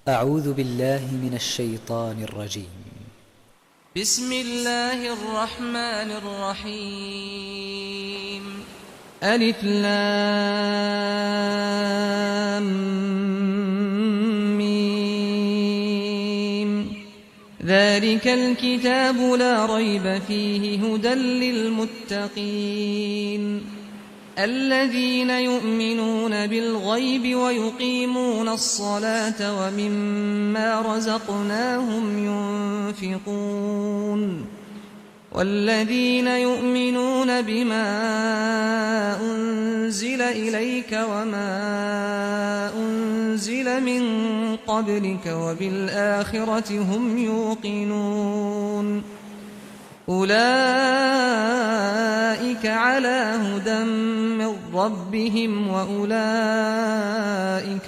أعوذ بالله من الشيطان الرجيم. بسم الله الرحمن الرحيم. ألف لام ميم. ذلك الكتاب لا ريب فيه هدى للمتقين الذين يؤمنون بالغيب ويقيمون الصلاة ومما رزقناهم ينفقون والذين يؤمنون بما أنزل إليك وما أنزل من قبلك وبالآخرة هم يوقنون أولئك على هدى من ربهم وأولئك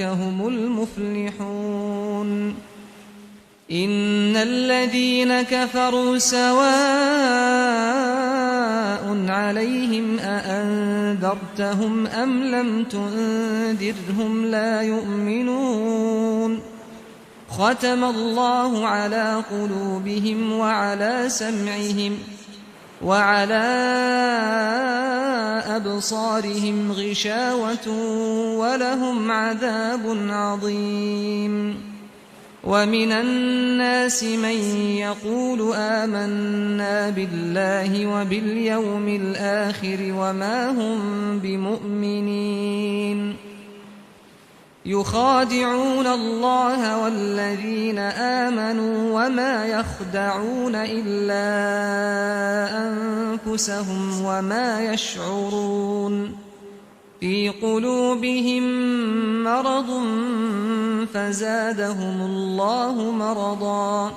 هم المفلحون. إن الذين كفروا سواء عليهم أأنذرتهم أم لم تنذرهم لا يؤمنون. ختم الله على قلوبهم وعلى سمعهم وعلى أبصارهم غشاوة ولهم عذاب عظيم. ومن الناس من يقول آمنا بالله وباليوم الآخر وما هم بمؤمنين يخادعون الله والذين آمنوا وما يخدعون إلا أنفسهم وما يشعرون. في قلوبهم مرض فزادهم الله مرضا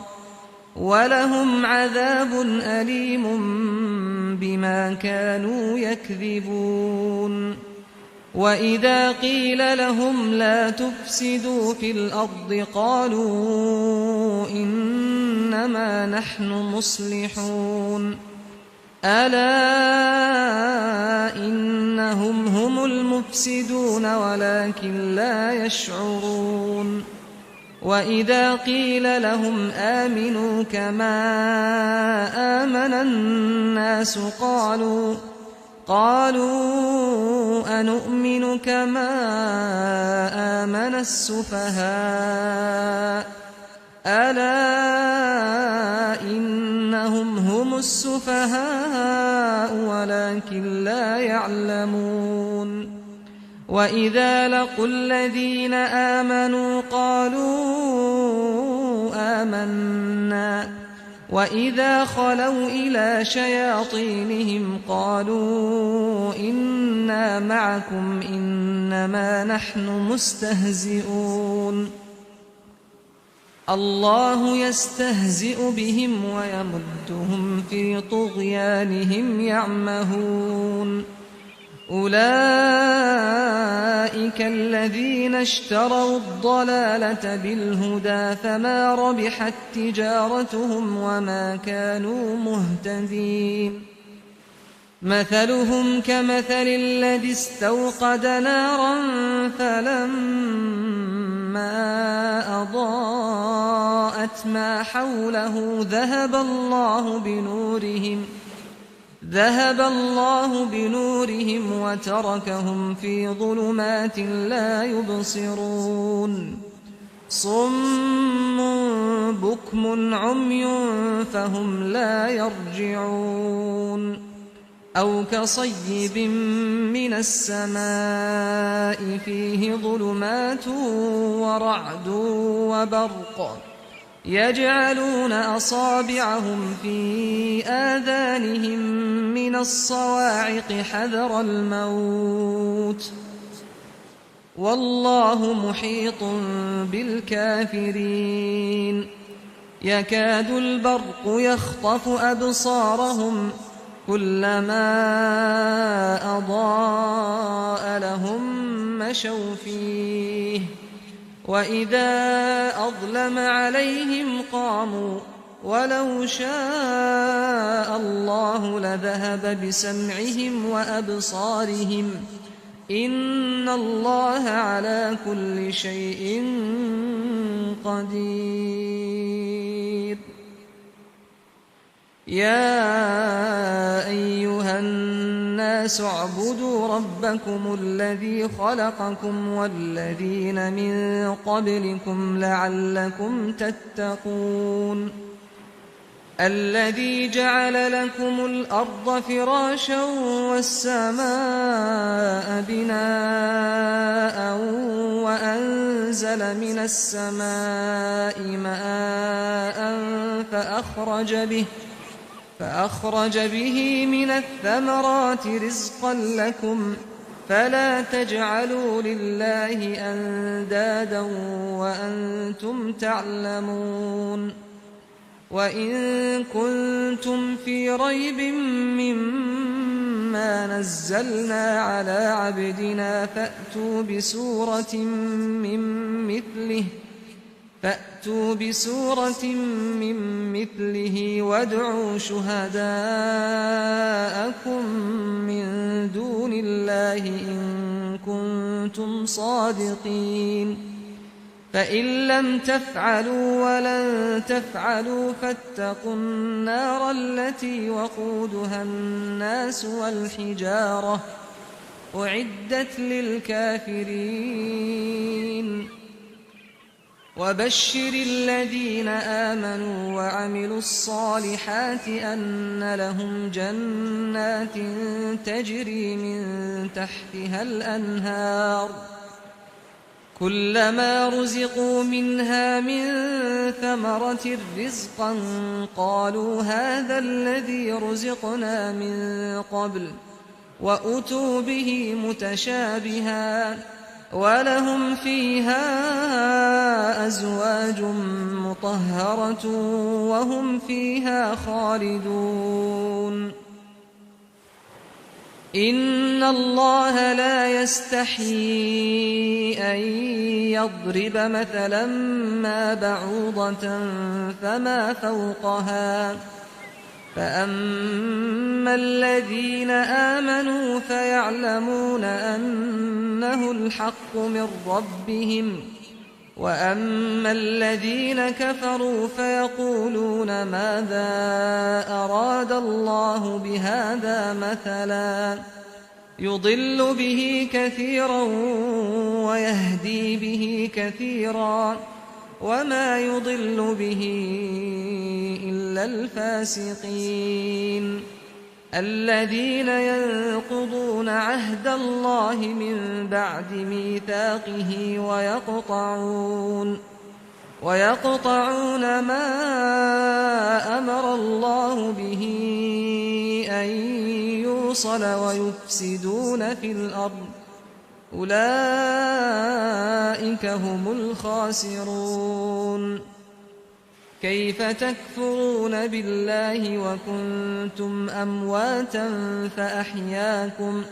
ولهم عذاب أليم بما كانوا يكذبون. وإذا قيل لهم لا تفسدوا في الأرض قالوا إنما نحن مصلحون. ألا إنهم هم المفسدون ولكن لا يشعرون. وإذا قيل لهم آمنوا كما آمن الناس قالوا أنؤمن كما آمن السفهاء. ألا إنهم هم السفهاء ولكن لا يعلمون. وإذا لقوا الذين آمنوا قالوا آمنا وإذا خلوا إلى شياطينهم قالوا إنا معكم إنما نحن مستهزئون. الله يستهزئ بهم ويمدهم في طغيانهم يعمهون. أولئك الذين اشتروا الضلالة بالهدى فما ربحت تجارتهم وما كانوا مهتدين. مثلهم كمثل الذي استوقد نارا فلما أضاءت ما حوله ذهب الله بنورهم وتركهم في ظلمات لا يبصرون. صم بكم عمي فهم لا يرجعون. أو كصيب من السماء فيه ظلمات ورعد وبرق يجعلون أصابعهم في آذانهم من الصواعق حذر الموت والله محيط بالكافرين. يكاد البرق يخطف أبصارهم كلما أضاء لهم مشوا فيه وإذا أظلم عليهم قاموا ولو شاء الله لذهب بسمعهم وأبصارهم إن الله على كل شيء قدير. يا أيها الناس اعبدوا ربكم الذي خلقكم والذين من قبلكم لعلكم تتقون. الذي جعل لكم الأرض فراشا والسماء بناء وأنزل من السماء ماء فأخرج به من الثمرات رزقا لكم فلا تجعلوا لله أندادا وأنتم تعلمون. وإن كنتم في ريب مما نزلنا على عبدنا فأتوا بسورة من مثله وادعوا شهداءكم من دون الله إن كنتم صادقين. فإن لم تفعلوا ولن تفعلوا فاتقوا النار التي وقودها الناس والحجارة أعدت للكافرين. وبشر الذين آمنوا وعملوا الصالحات أن لهم جنات تجري من تحتها الأنهار كلما رزقوا منها من ثمرة رزقا قالوا هذا الذي رزقنا من قبل وأتوا به متشابها ولهم فيها أزواج مطهرة وهم فيها خالدون. إن الله لا يستحيي أن يضرب مثلا ما بعوضة فما فوقها فأما الذين آمنوا فيعلمون أنه الحق من ربهم وأما الذين كفروا فيقولون ماذا أراد الله بهذا مثلا يضل به كثيرا ويهدي به كثيرا وما يضل به إلا الفاسقين الذين ينقضون عهد الله من بعد ميثاقه ويقطعون ما أمر الله به أن يوصل ويفسدون في الأرض أولئك هم الخاسرون. كيف تكفرون بالله وكنتم أمواتا فأحياكم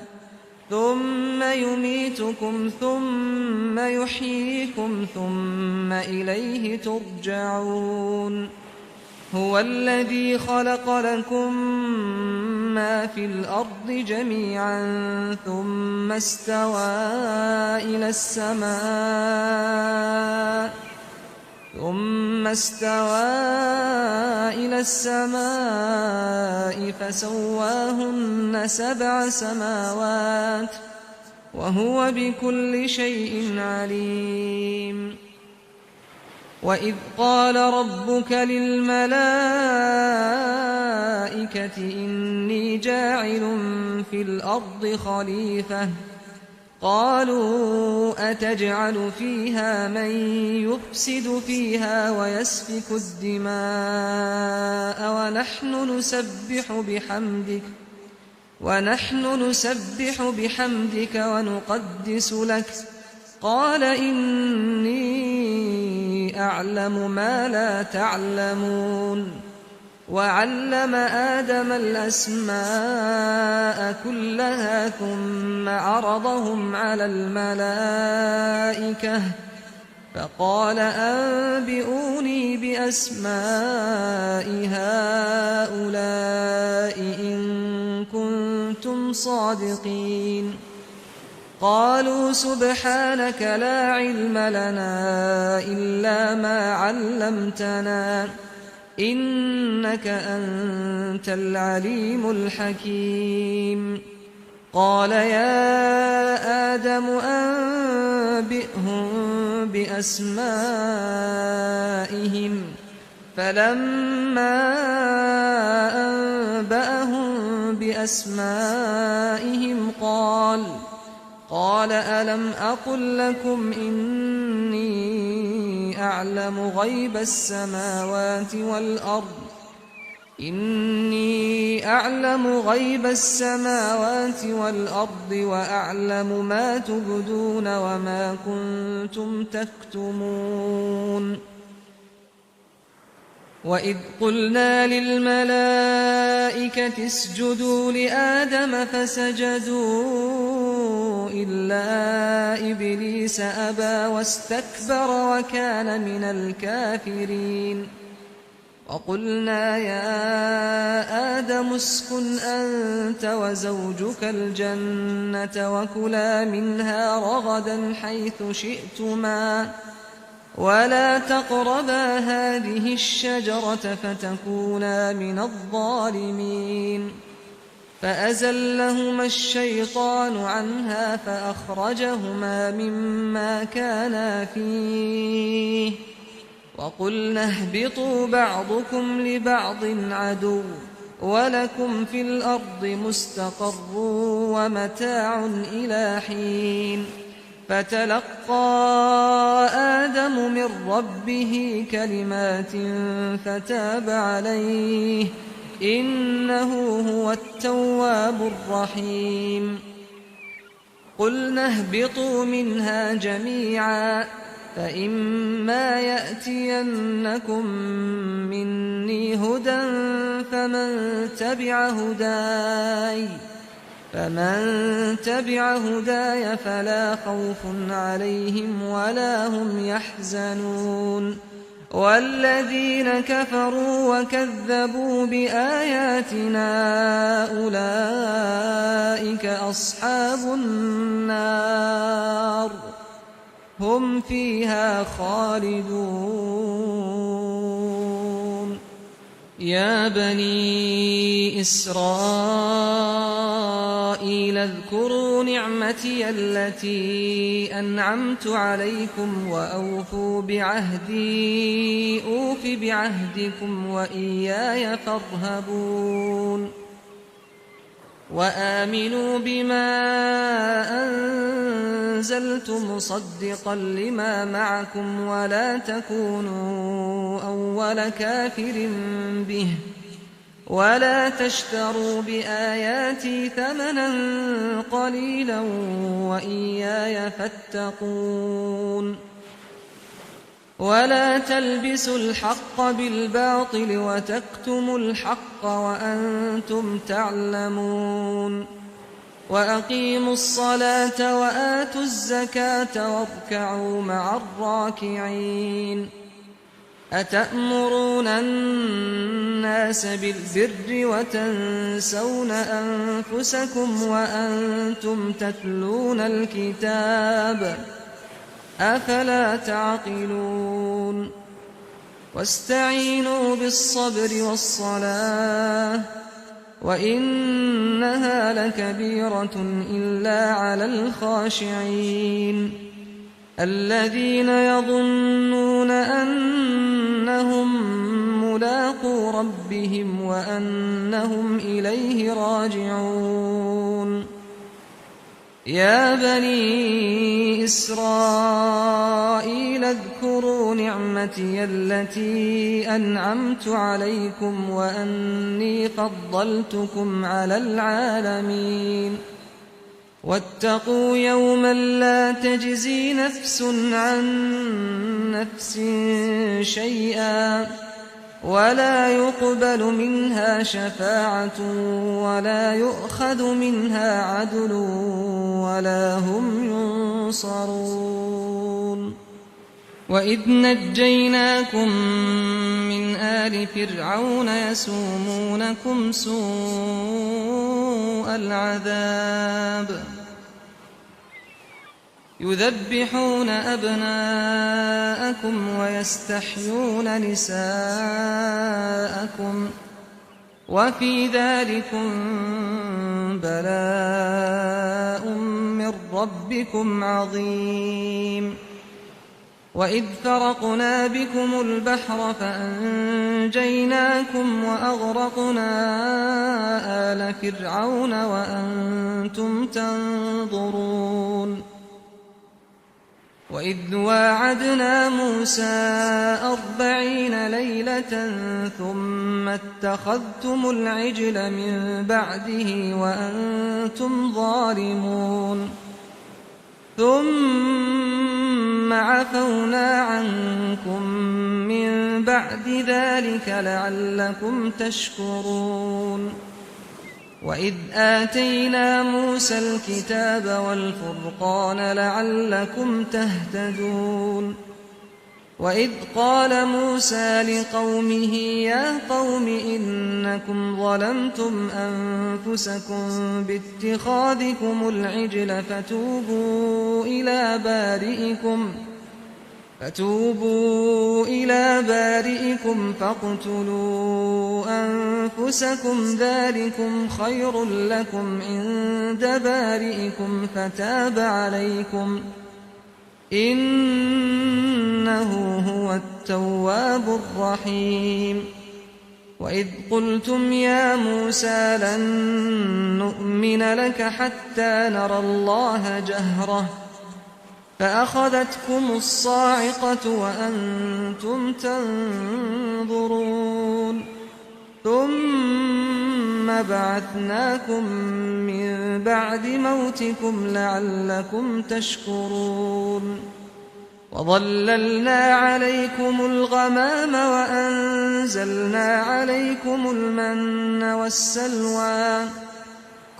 ثم يميتكم ثم يحييكم ثم إليه ترجعون. هو الذي خلق لكم ما في الأرض جميعا ثم استوى إلى السماء فسواهن 7 سماوات وهو بكل شيء عليم. وإذ قال ربك للملائكة إني جاعل في الأرض خليفة قالوا أتجعل فيها من يفسد فيها ويسفك الدماء ونحن نسبح بحمدك ونقدس لك قال إني أعلم ما لا تعلمون. وعلم آدم الأسماء كلها ثم عرضهم على الملائكة فقال أنبئوني بأسماء هؤلاء إن كنتم صادقين. قالوا سبحانك لا علم لنا إلا ما علمتنا إنك أنت العليم الحكيم قال يا آدم أنبئهم بأسمائهم فلما أنبأهم بأسمائهم قال ألم أقل لكم إني أعلم غيب السماوات والأرض وأعلم ما تبدون وما كنتم تكتمون وإذ قلنا للملائكة اسجدوا لآدم فسجدوا إلا إبليس أبى واستكبر وكان من الكافرين وقلنا يا آدم اسكن أنت وزوجك الجنة وكلا منها رغدا حيث شئتما ولا تقربا هذه الشجرة فتكونا من الظالمين فأزلهما الشيطان عنها فأخرجهما مما كانا فيه وقلنا اهبطوا بعضكم لبعض عدو ولكم في الأرض مستقر ومتاع إلى حين فتلقى آدم من ربه كلمات فتاب عليه إنه هو التواب الرحيم قلنا اهبطوا منها جميعا فإما يأتينكم مني هدى فمن تبع هداي فلا خوف عليهم ولا هم يحزنون والذين كفروا وكذبوا بآياتنا أولئك أصحاب النار هم فيها خالدون يا بني إسرائيل اذكروا نعمتي التي أنعمت عليكم وأوفوا بعهدي أوف بعهدكم وإياي فارهبون وآمنوا بما أنزلت مصدقا لما معكم ولا تكونوا أول كافر به ولا تشتروا بآياتي ثمنا قليلا وإياي فاتقون ولا تلبسوا الحق بالباطل وتكتموا الحق وأنتم تعلمون وأقيموا الصلاة وآتوا الزكاة واركعوا مع الراكعين أتأمرون الناس بالبر وتنسون أنفسكم وأنتم تتلون الكتاب أفلا تعقلون واستعينوا بالصبر والصلاة وإنها لكبيرة إلا على الخاشعين الذين يظنون أنهم ملاقو ربهم وأنهم إليه راجعون يا بني إسرائيل اذكروا نعمتي التي أنعمت عليكم وأني فضلتكم على العالمين واتقوا يوما لا تجزي نفس عن نفس شيئا ولا يقبل منها شفاعة ولا يؤخذ منها عدل ولا هم ينصرون وإذ نجيناكم من آل فرعون يسومونكم سوء العذاب يذبحون أبناءكم ويستحيون نساءكم وفي ذلكم بلاء من ربكم عظيم وإذ فرقنا بكم البحر فأنجيناكم وأغرقنا آل فرعون وأنتم تنظرون وإذ واعدنا موسى 40 ليلة ثم اتخذتم العجل من بعده وأنتم ظالمون ثم عفونا عنكم من بعد ذلك لعلكم تشكرون وإذ آتينا موسى الكتاب والفرقان لعلكم تهتدون وإذ قال موسى لقومه يا قوم إنكم ظلمتم أنفسكم باتخاذكم العجل فتوبوا إلى بارئكم فاقتلوا أنفسكم ذلكم خير لكم عند بارئكم فتاب عليكم إنه هو التواب الرحيم وإذ قلتم يا موسى لن نؤمن لك حتى نرى الله جهرة فأخذتكم الصاعقة وأنتم تنظرون ثم بعثناكم من بعد موتكم لعلكم تشكرون وظللنا عليكم الغمام وأنزلنا عليكم المن والسلوى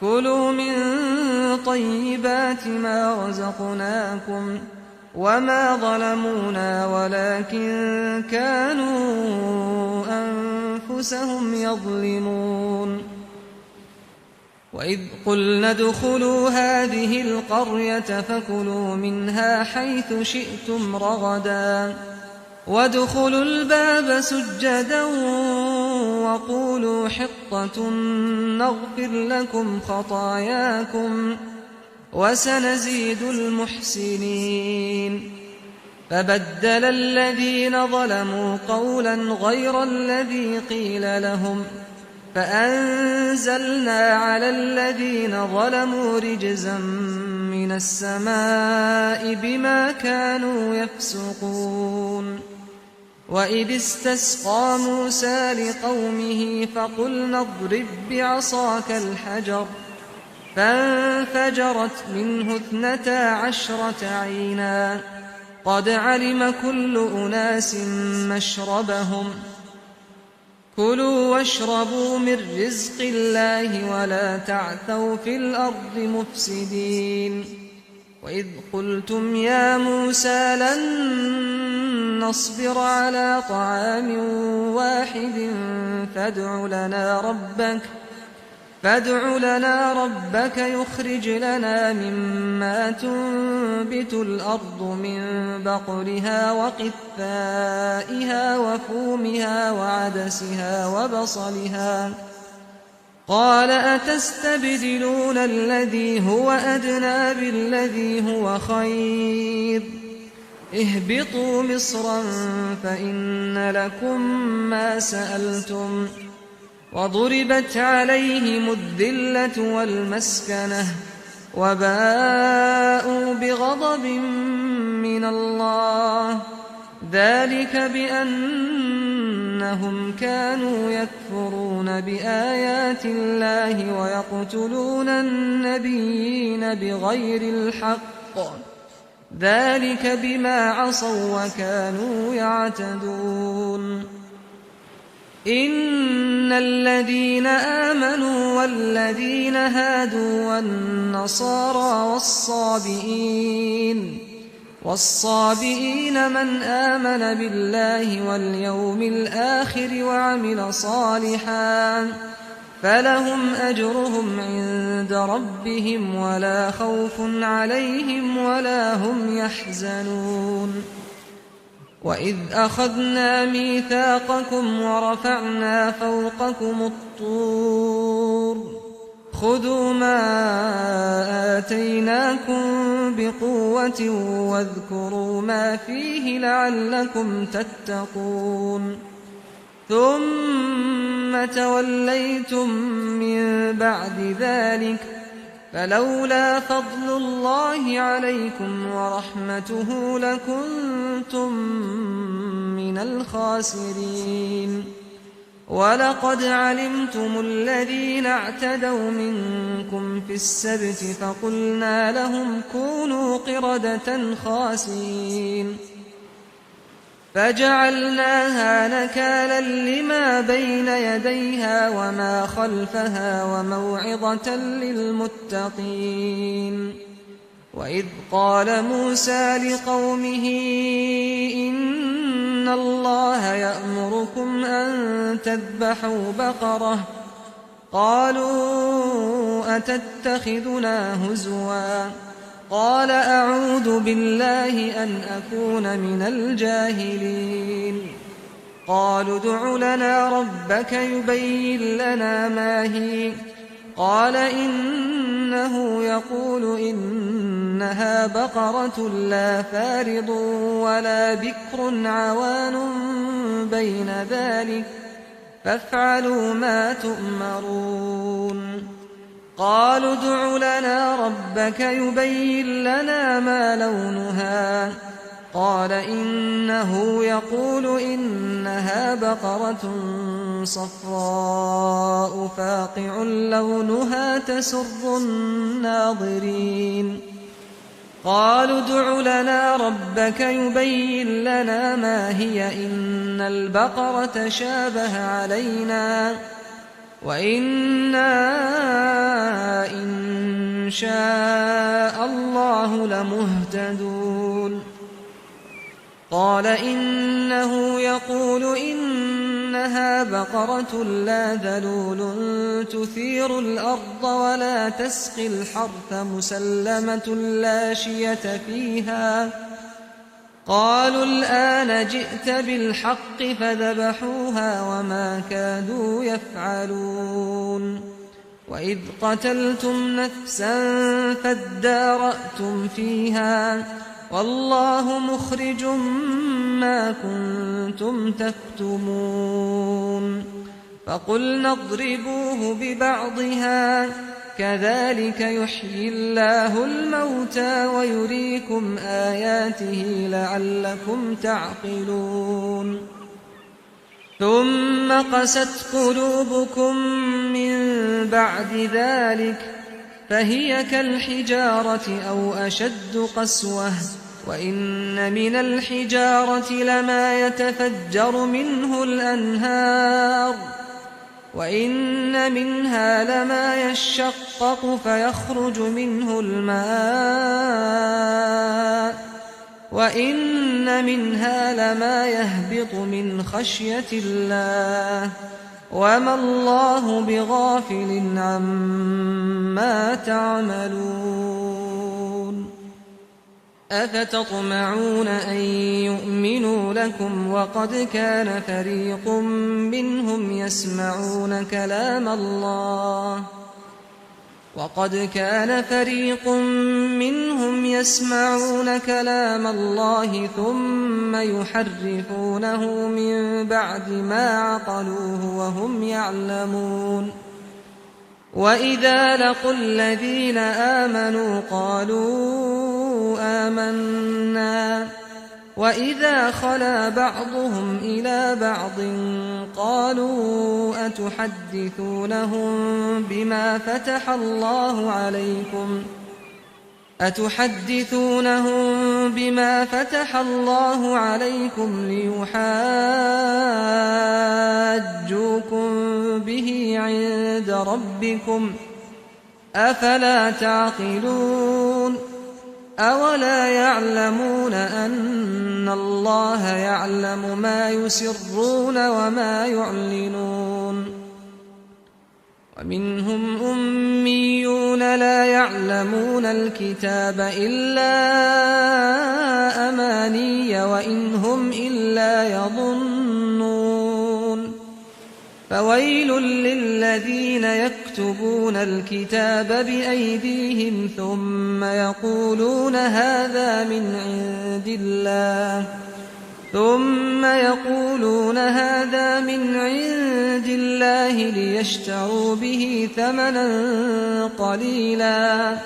كلوا من طيبات ما رزقناكم وما ظلمونا ولكن كانوا أنفسهم يظلمون وإذ قلنا ادخلوا هذه القرية فكلوا منها حيث شئتم رغدا وادخلوا الباب سجدا وقولوا حطة نغفر لكم خطاياكم وسنزيد المحسنين فبدل الذين ظلموا قولا غير الذي قيل لهم فأنزلنا على الذين ظلموا رجزا من السماء بما كانوا يفسقون وإذ استسقى موسى لقومه فقلنا اضرب بعصاك الحجر فانفجرت منه 12 عينا قد علم كل أناس مشربهم كلوا واشربوا من رزق الله ولا تعثوا في الأرض مفسدين وإذ قلتم يا موسى لن نصبر على طعام واحد فادع لنا ربك يخرج لنا مما تنبت الأرض من بقلها وقثائها وفومها وعدسها وبصلها قال أتستبدلون الذي هو أدنى بالذي هو خير اهبطوا مصرا فإن لكم ما سألتم وضربت عليهم الذلة والمسكنة وباءوا بغضب من الله ذلك بأنهم كانوا يكفرون بآيات الله ويقتلون النبيين بغير الحق ذلك بما عصوا وكانوا يعتدون إن الذين آمنوا والذين هادوا والنصارى والصابئين من آمن بالله واليوم الآخر فلهم أجرهم عند ربهم ولا خوف عليهم ولا هم يحزنون وإذ أخذنا ميثاقكم ورفعنا فوقكم الطور خذوا ما آتيناكم بقوة واذكروا ما فيه لعلكم تتقون ثم توليتم من بعد ذلك فلولا فضل الله عليكم ورحمته لكنتم من الخاسرين ولقد علمتم الذين اعتدوا منكم في السبت فقلنا لهم كونوا قردة خاسئين فجعلناها نكالا لما بين يديها وما خلفها وموعظة للمتقين وإذ قال موسى لقومه إن الله يأمركم أن تذبحوا بقرة قالوا أتتخذنا هزوا قال أعوذ بالله أن أكون من الجاهلين قالوا ادع لنا ربك يبين لنا ما هي قال إنه يقول إنها بقرة لا فارض ولا بكر عوان بين ذلك فافعلوا ما تؤمرون قالوا ادع لنا ربك يبين لنا ما لونها قال إنه يقول إنها بقرة صفراء فاقع لونها تسر الناظرين قالوا ادع لنا ربك يبين لنا ما هي إن البقرة شابه علينا وإنا إن شاء الله لمهتدون قال إنه يقول إنها بقرة لا ذلول تثير الأرض ولا تسقي الحرث مسلمة لا شية فيها قالوا الآن جئت بالحق فذبحوها وما كادوا يفعلون وإذ قتلتم نفسا فادارأتم فيها والله مخرج ما كنتم تكتمون فقلنا اضربوه ببعضها كذلك يحيي الله الموتى ويريكم آياته لعلكم تعقلون ثم قست قلوبكم من بعد ذلك فهي كالحجارة أو أشد قسوة وإن من الحجارة لما يتفجر منه الأنهار وإن منها لما يشقق فيخرج منه الماء وإن منها لما يهبط من خشية الله وما الله بغافل عما تعملون أفتطمعون أن يؤمنوا لكم وقد كان فريق منهم يسمعون كلام الله ثم يحرفونه من بعد ما عقلوه وهم يعلمون وإذا لقوا الذين آمنوا قالوا آمنا وإذا خلا بعضهم إلى بعض قالوا أتحدثونهم بما فتح الله عليكم ليحاجوكم به عند ربكم أفلا تعقلون أولا يعلمون أن الله يعلم ما يسرون وما يعلنون ومنهم أميون لا يعلمون الكتاب إلا أماني وإن هم إلا يظنون فويل للذين يكتبون الكتاب بأيديهم ثم يقولون هذا من عند الله ليشتروا به ثمنا قليلا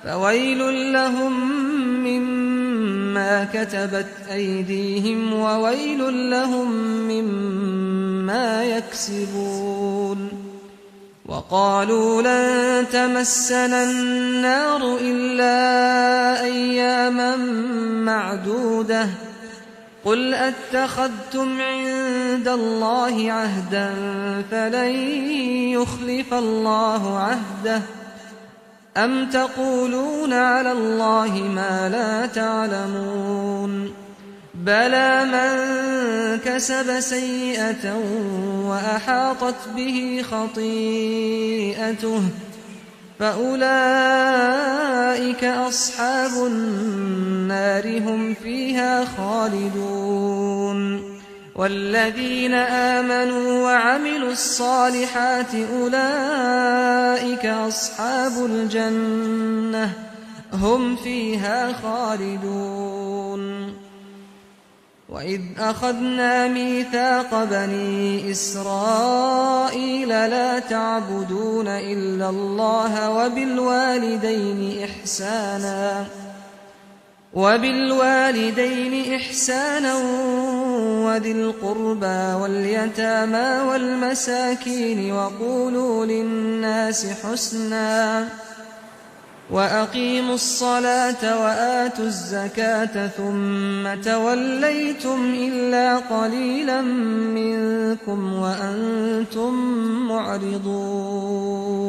فويل لهم مما كتبت أيديهم وويل لهم مما يكسبون وقالوا لن تمسنا النار إلا أياما معدودة قل أتخذتم عند الله عهدا فلن يخلف الله عهده أم تقولون على الله ما لا تعلمون بلى من كسب سيئة وأحاطت به خطيئته فأولئك أصحاب النار هم فيها خالدون والذين آمنوا وعملوا الصالحات أولئك أصحاب الجنة هم فيها خالدون وإذ أخذنا ميثاق بني إسرائيل لا تعبدون إلا الله وبالوالدين إحسانا وذي القربى واليتامى والمساكين وقولوا للناس حسنا وأقيموا الصلاة وآتوا الزكاة ثم توليتم إلا قليلا منكم وأنتم معرضون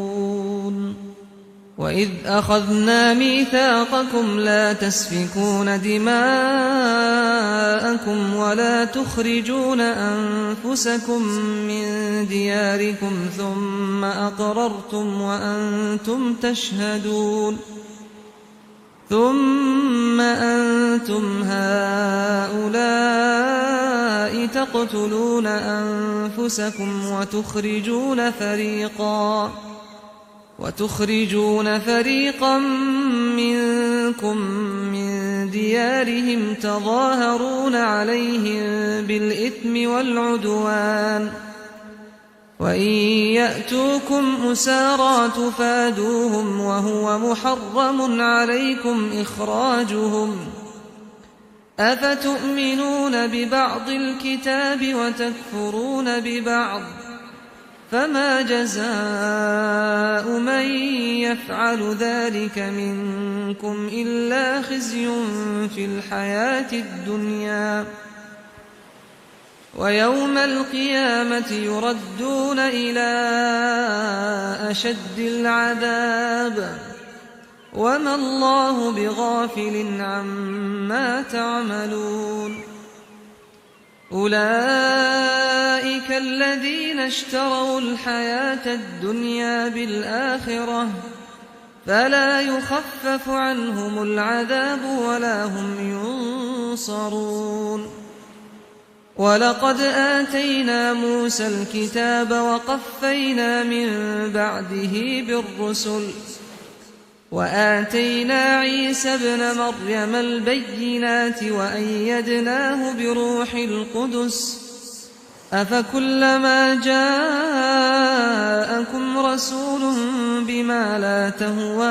وإذ أخذنا ميثاقكم لا تسفكون دماءكم ولا تخرجون أنفسكم من دياركم ثم أقررتم وأنتم تشهدون ثم أنتم هؤلاء تقتلون أنفسكم وتخرجون فريقا منكم من ديارهم تظاهرون عليهم بالإثم والعدوان وإن يأتوكم أسارى تفادوهم وهو محرم عليكم إخراجهم أفتؤمنون ببعض الكتاب وتكفرون ببعض فما جزاء من يفعل ذلك منكم إلا خزي في الحياة الدنيا ويوم القيامة يردون إلى أشد العذاب وما الله بغافل عما تعملون أولئك الذين اشتروا الحياة الدنيا بالآخرة فلا يخفف عنهم العذاب ولا هم ينصرون ولقد آتينا موسى الكتاب وقفينا من بعده بالرسل وآتينا عيسى ابن مريم البينات وأيدناه بروح القدس أفكلما جاءكم رسول بما لا تهوى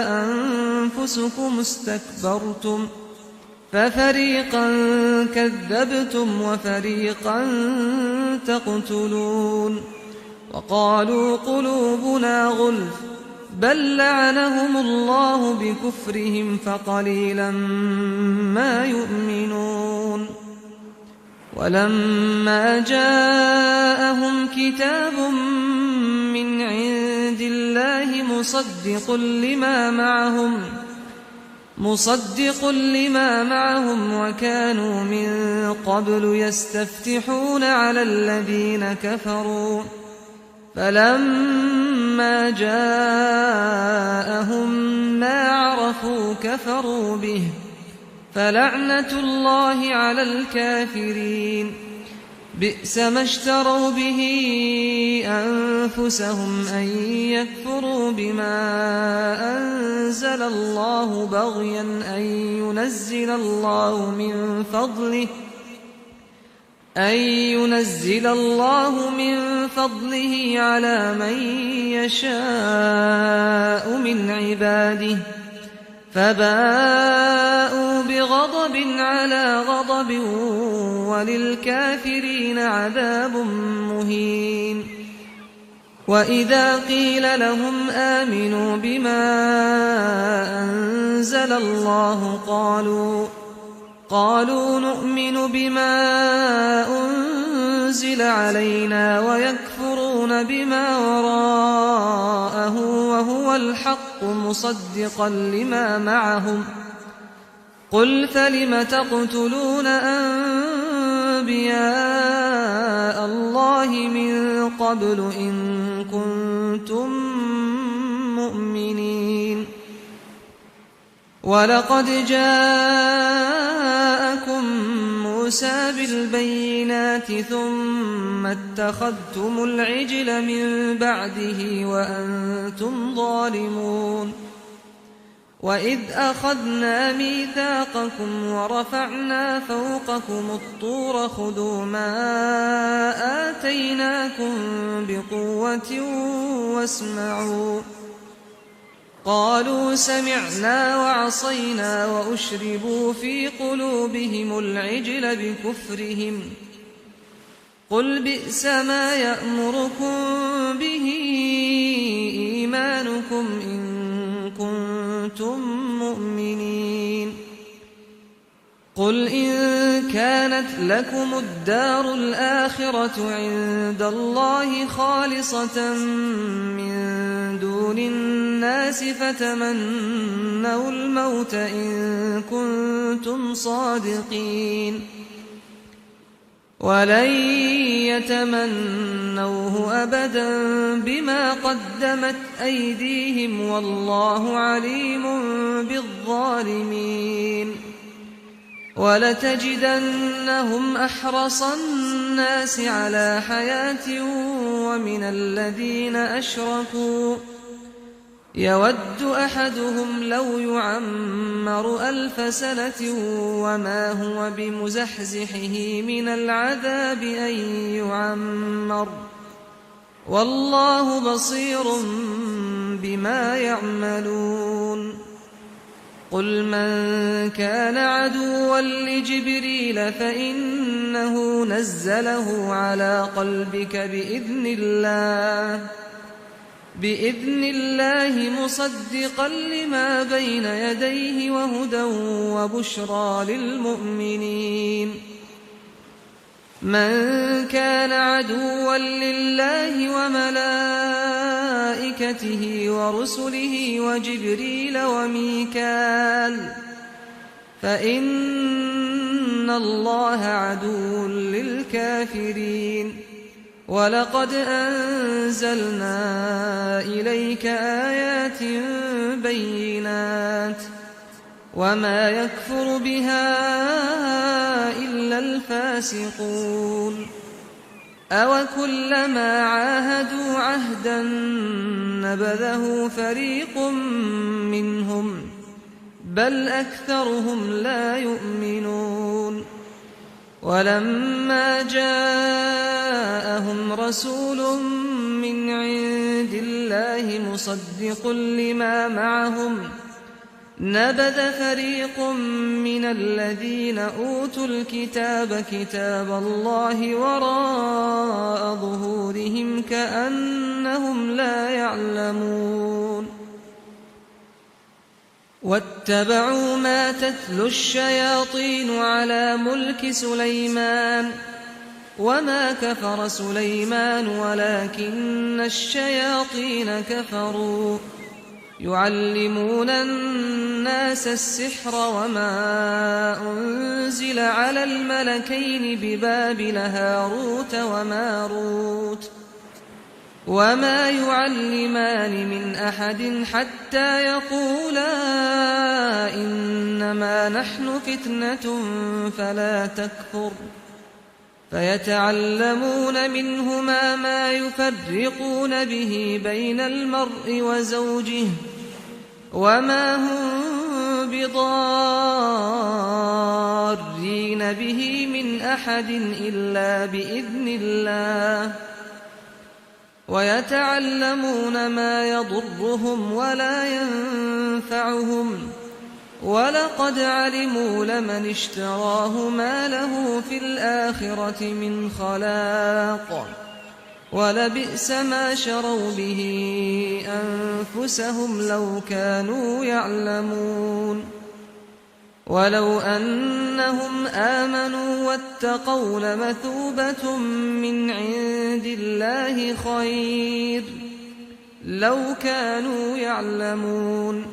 أنفسكم استكبرتم ففريقا كذبتم وفريقا تقتلون وقالوا قلوبنا غلف بل لعنهم الله بكفرهم فقليلا ما يؤمنون ولما جاءهم كتاب من عند الله مصدق لما معهم وكانوا من قبل يستفتحون على الذين كفروا فلما جاءهم ما عرفوا كفروا به فلعنة الله على الكافرين. بئس ما اشتروا به أنفسهم أن يكفروا بما أنزل الله بغيا أن ينزل الله من فضله على من يشاء من عباده فباءوا بغضب على غضب وللكافرين عذاب مهين. وإذا قيل لهم آمنوا بما أنزل الله قالوا نؤمن بما أنزل علينا ويكفرون بما وراءه وهو الحق مصدقا لما معهم. قل فلم تقتلون أنبياء الله من قبل إن كنتم مؤمنين. ولقد جاءكم موسى بالبينات ثم اتخذتم العجل من بعده وأنتم ظالمون. وإذ أخذنا ميثاقكم ورفعنا فوقكم الطور خذوا ما آتيناكم بقوة واسمعوا. قالوا سمعنا وعصينا وأشربوا في قلوبهم العجل بكفرهم. قل بئس ما يأمركم به إيمانكم إن كنتم مؤمنين. قل إن كانت لكم الدار الآخرة عند الله خالصة من دون الناس فتمنوا الموت إن كنتم صادقين. ولن يتمنوه أبدا بما قدمت أيديهم والله عليم بالظالمين. ولتجدنهم أحرص الناس على حياة ومن الذين أشركوا يود أحدهم لو يعمر 1000 سنة وما هو بمزحزحه من العذاب أن يعمر والله بصير بما يعملون. قل من كان عدوا لجبريل فإنه نزله على قلبك بإذن الله مصدقا لما بين يديه وهدى وبشرى للمؤمنين. من كان عدوا لله وملائكته ورسله وجبريل وميكال فإن الله عدو للكافرين. ولقد أنزلنا إليك آيات بينات وما يكفر بها إلا الفاسقون. أوكلما عاهدوا عهدا نبذه فريق منهم بل أكثرهم لا يؤمنون. ولما جاءهم رسول من عند الله مصدق لما معهم نبذ فريق من الذين أوتوا الكتاب كتاب الله وراء ظهورهم كأنهم لا يعلمون. واتبعوا ما تتلو الشياطين على ملك سليمان وما كفر سليمان ولكن الشياطين كفروا يعلمون الناس السحر وما أنزل على الملكين ببابل هاروت وماروت وما يعلمان من أحد حتى يقولا إنما نحن فتنة فلا تكفر فيتعلمون منهما ما يفرقون به بين المرء وزوجه وما هم بضارين به من أحد إلا بإذن الله ويتعلمون ما يضرهم ولا ينفعهم ولقد علموا لمن اشتراه ما له في الآخرة من خلاق ولبئس ما شروا به أنفسهم لو كانوا يعلمون ولو أنهم آمنوا واتقوا لمثوبة من عند الله خير لو كانوا يعلمون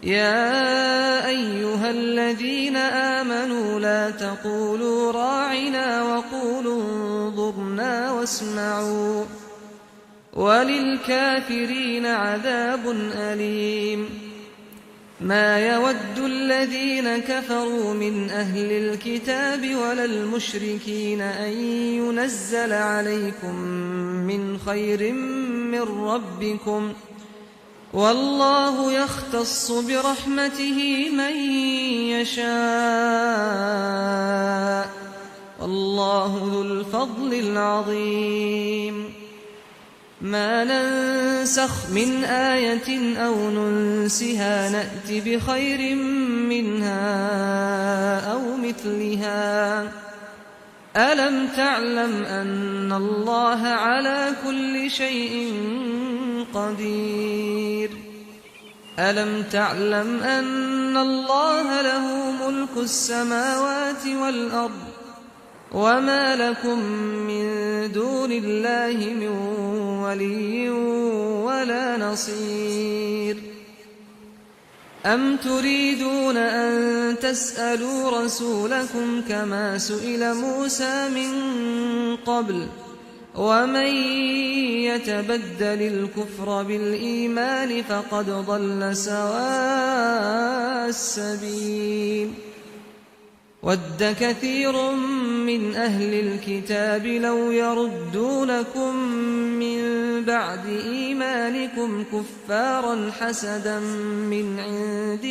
يا أيها الذين آمنوا لا تقولوا راعنا وقولوا انظرنا واسمعوا وللكافرين عذاب أليم ما يود الذين كفروا من أهل الكتاب ولا المشركين أن ينزل عليكم من خير من ربكم والله يختص برحمته من يشاء والله ذو الفضل العظيم ما ننسخ من آية أو ننسها نأت بخير منها أو مثلها ألم تعلم أن الله على كل شيء قدير ألم تعلم أن الله له ملك السماوات والأرض وما لكم من دون الله من ولي ولا نصير أم تريدون أن تسألوا رسولكم كما سئل موسى من قبل ومن يتبدل الكفر بالإيمان فقد ضل سواء السبيل ود كثير من أهل الكتاب لو يردونكم من بعد إيمانكم كفارا حسدا من عند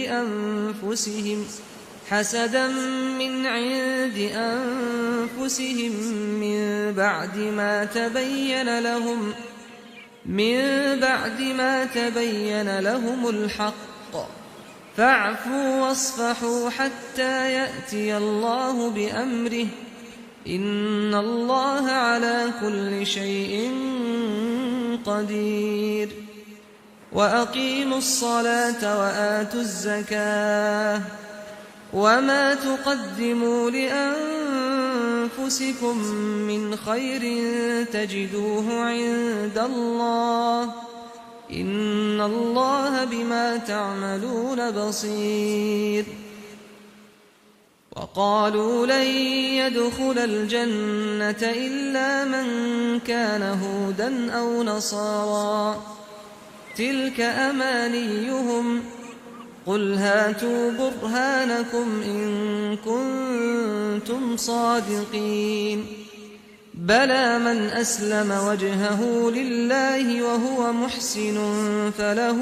أنفسهم من بعد ما تبين لهم الحق فاعفوا واصفحوا حتى يأتي الله بأمره إن الله على كل شيء قدير وأقيموا الصلاة وآتوا الزكاة وما تقدموا لأنفسكم من خير تجدوه عند الله إن الله بما تعملون بصير وقالوا لن يدخل الجنة إلا من كان هودا أو نصارى تلك أمانيهم قل هاتوا برهانكم إن كنتم صادقين بلى من أسلم وجهه لله وهو محسن فله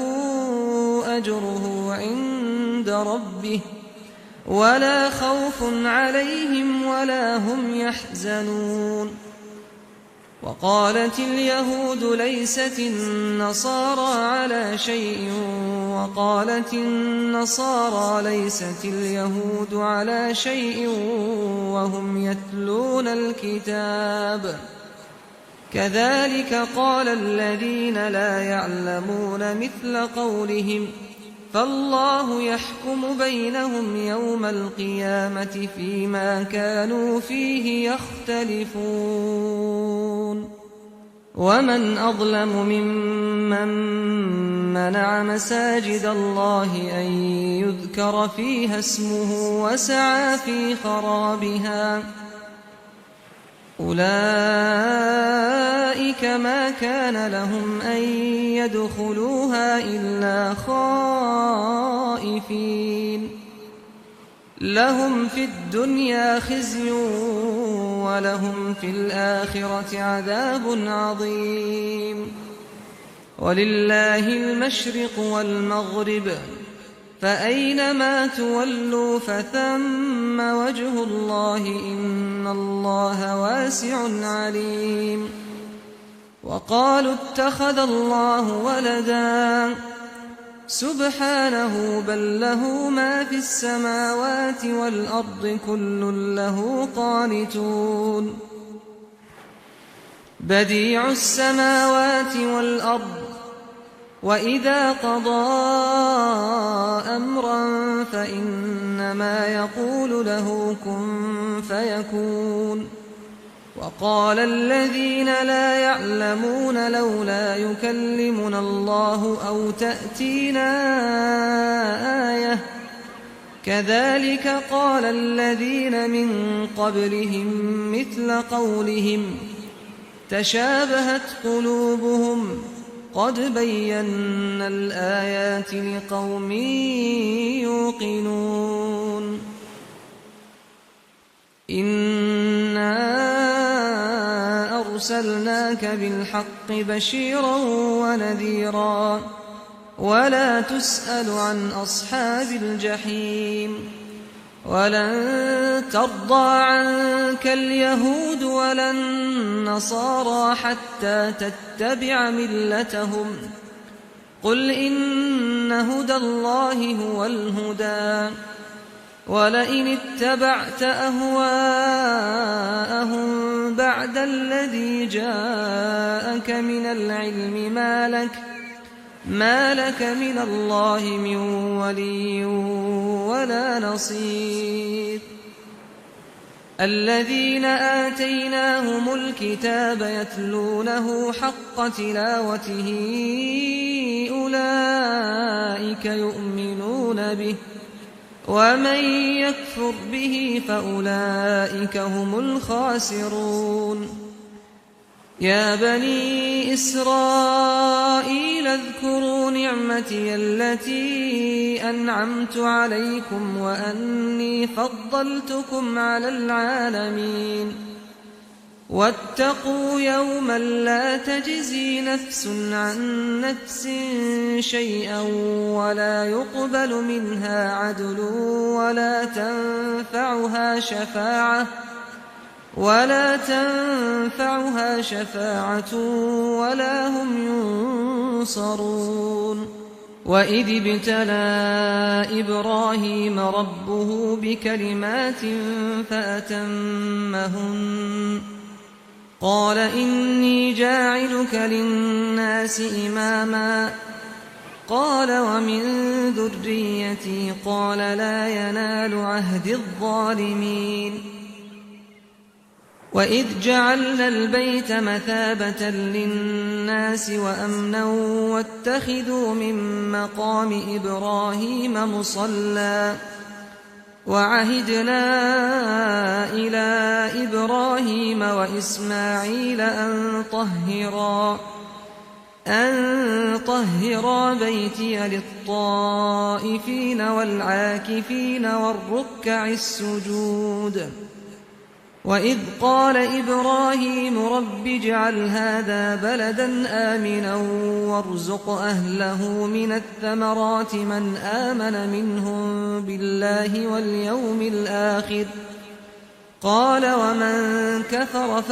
أجره عند ربه ولا خوف عليهم ولا هم يحزنون وقالت اليهود ليست النصارى على شيء وقالت النصارى ليست اليهود على شيء وهم يتلون الكتاب كذلك قال الذين لا يعلمون مثل قولهم فالله يحكم بينهم يوم القيامة فيما كانوا فيه يختلفون ومن أظلم ممن منع مساجد الله أن يذكر فيها اسمه وسعى في خرابها أولئك أولئك ما كان لهم أن يدخلوها إلا خائفين لهم في الدنيا خزي ولهم في الآخرة عذاب عظيم ولله المشرق والمغرب فأينما تولوا فثم وجه الله إن الله واسع عليم وقالوا اتخذ الله ولدا سبحانه بل له ما في السماوات والأرض كل له قانتون بديع السماوات والأرض وإذا قضى أمرا فإنما يقول له كن فيكون وقال الذين لا يعلمون لولا يكلمنا الله أو تأتينا آية كذلك قال الذين من قبلهم مثل قولهم تشابهت قلوبهم قد بينا الآيات لقوم يوقنون إنا أرسلناك بالحق بشيرا ونذيرا ولا تسأل عن أصحاب الجحيم ولن ترضى عنك اليهود ولا النصارى حتى تتبع ملتهم قل إن هدى الله هو الهدى ولئن اتبعت أهواءهم بعد الذي جاءك من العلم ما لك من الله من ولي ولا نصير الذين آتيناهم الكتاب يتلونه حق تلاوته أولئك يؤمنون به ومن يكفر به فأولئك هم الخاسرون يا بني إسرائيل اذكروا نعمتي التي أنعمت عليكم وأني فضلتكم على العالمين واتقوا يوما لا تجزي نفس عن نفس شيئا ولا يقبل منها عدل ولا تنفعها شفاعة ولا هم ينصرون وإذ ابتلى إبراهيم ربه بكلمات فأتمهن قال إني جاعلك للناس إماما قال ومن ذريتي قال لا ينال عهد الظالمين وإذ جعلنا البيت مثابة للناس وأمنا واتخذوا من مقام إبراهيم مصلى وعهدنا إلى إبراهيم وإسماعيل أن طهرا بيتي للطائفين والعاكفين والركع السجود وإذ قال إبراهيم رب اجعل هذا بلدا آمنا وارزق أهله من الثمرات من آمن منهم بالله واليوم الآخر قال ومن كفر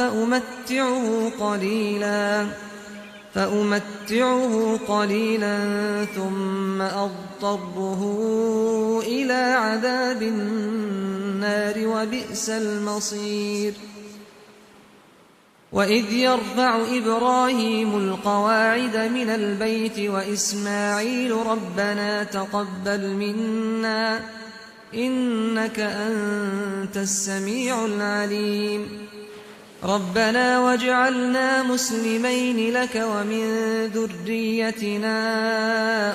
فأمتعه قليلا ثم أضطره إلى عذاب النار وبئس المصير وإذ يرفع إبراهيم القواعد من البيت وإسماعيل ربنا تقبل منا إنك أنت السميع العليم ربنا واجعلنا مسلمين لك ومن ذريتنا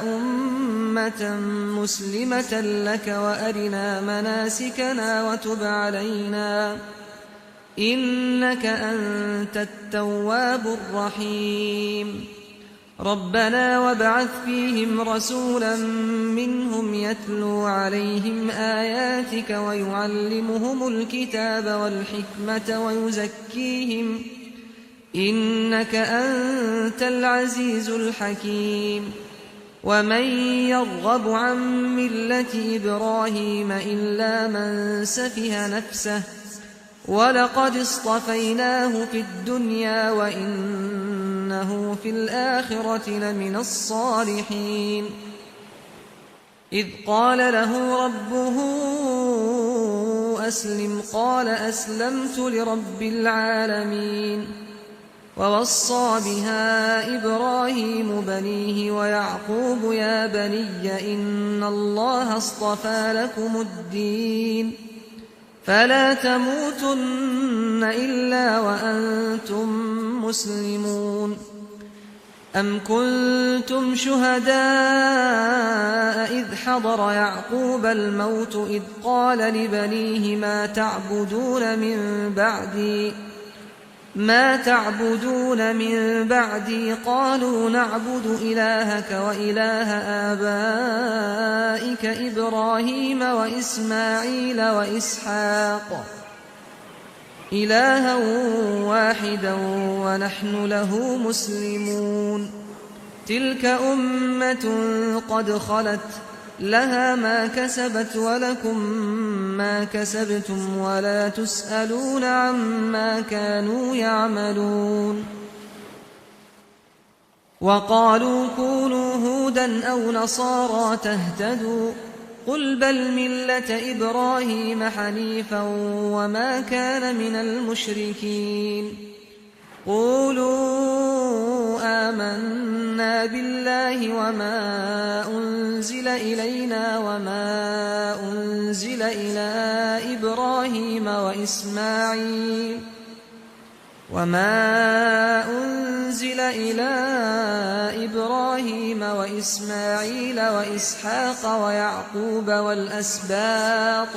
أمة مسلمة لك وأرنا مناسكنا وتب علينا إنك أنت التواب الرحيم ربنا وابعث فيهم رسولا منهم يتلو عليهم آياتك ويعلمهم الكتاب والحكمة ويزكيهم إنك أنت العزيز الحكيم ومن يرغب عن ملة إبراهيم إلا من سفه نفسه ولقد اصطفيناه في الدنيا وإنه في الآخرة لمن الصالحين إذ قال له ربه أسلم قال أسلمت لرب العالمين ووصى بها إبراهيم بنيه ويعقوب يا بني إن الله اصطفى لكم الدين فلا تموتن إلا وأنتم مسلمون أم كنتم شهداء إذ حضر يعقوب الموت إذ قال لبنيه ما تعبدون من بعدي قالوا نعبد إلهك وإله آبائك إبراهيم وإسماعيل وإسحاق إلها واحدا ونحن له مسلمون تلك أمة قد خلت لها ما كسبت ولكم ما كسبتم ولا تسألون عما كانوا يعملون وقالوا كونوا هودا أو نصارى تهتدوا قل بل ملة إبراهيم حنيفا وما كان من المشركين قولوا آمنا بالله وما أنزل إلينا وما أنزل إلى إبراهيم وإسماعيل وإسحاق ويعقوب والأسباط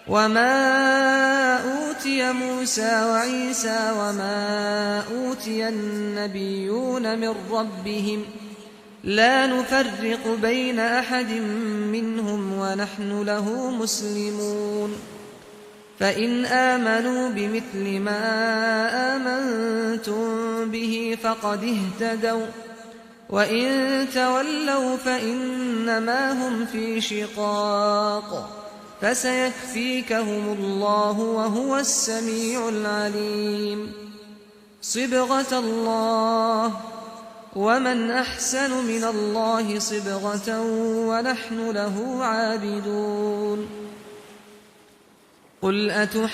وما أوتي موسى وعيسى وما أوتي النبيون من ربهم لا نفرق بين أحد منهم ونحن له مسلمون فإن آمنوا بمثل ما آمنتم به فقد اهتدوا وإن تولوا فإنما هم في شقاق فسيكفيكهم الله وهو السميع العليم صبغة الله ومن أحسن من الله صبغة ونحن له عابدون قل أتحاجوننا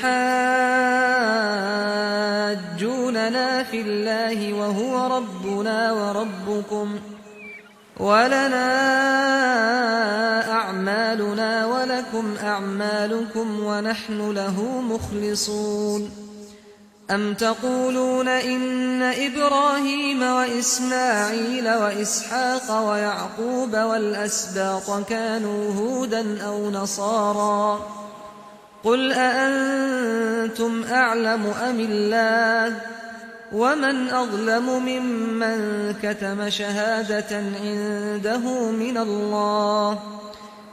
في الله وهو ربنا وربكم ولنا أعمالنا ولكم أعمالكم ونحن له مخلصون أم تقولون إن إبراهيم وإسماعيل وإسحاق ويعقوب والأسباط كانوا هودا أو نصارى قل أأنتم أعلم أم الله ومن أظلم ممن كتم شهادة عنده من الله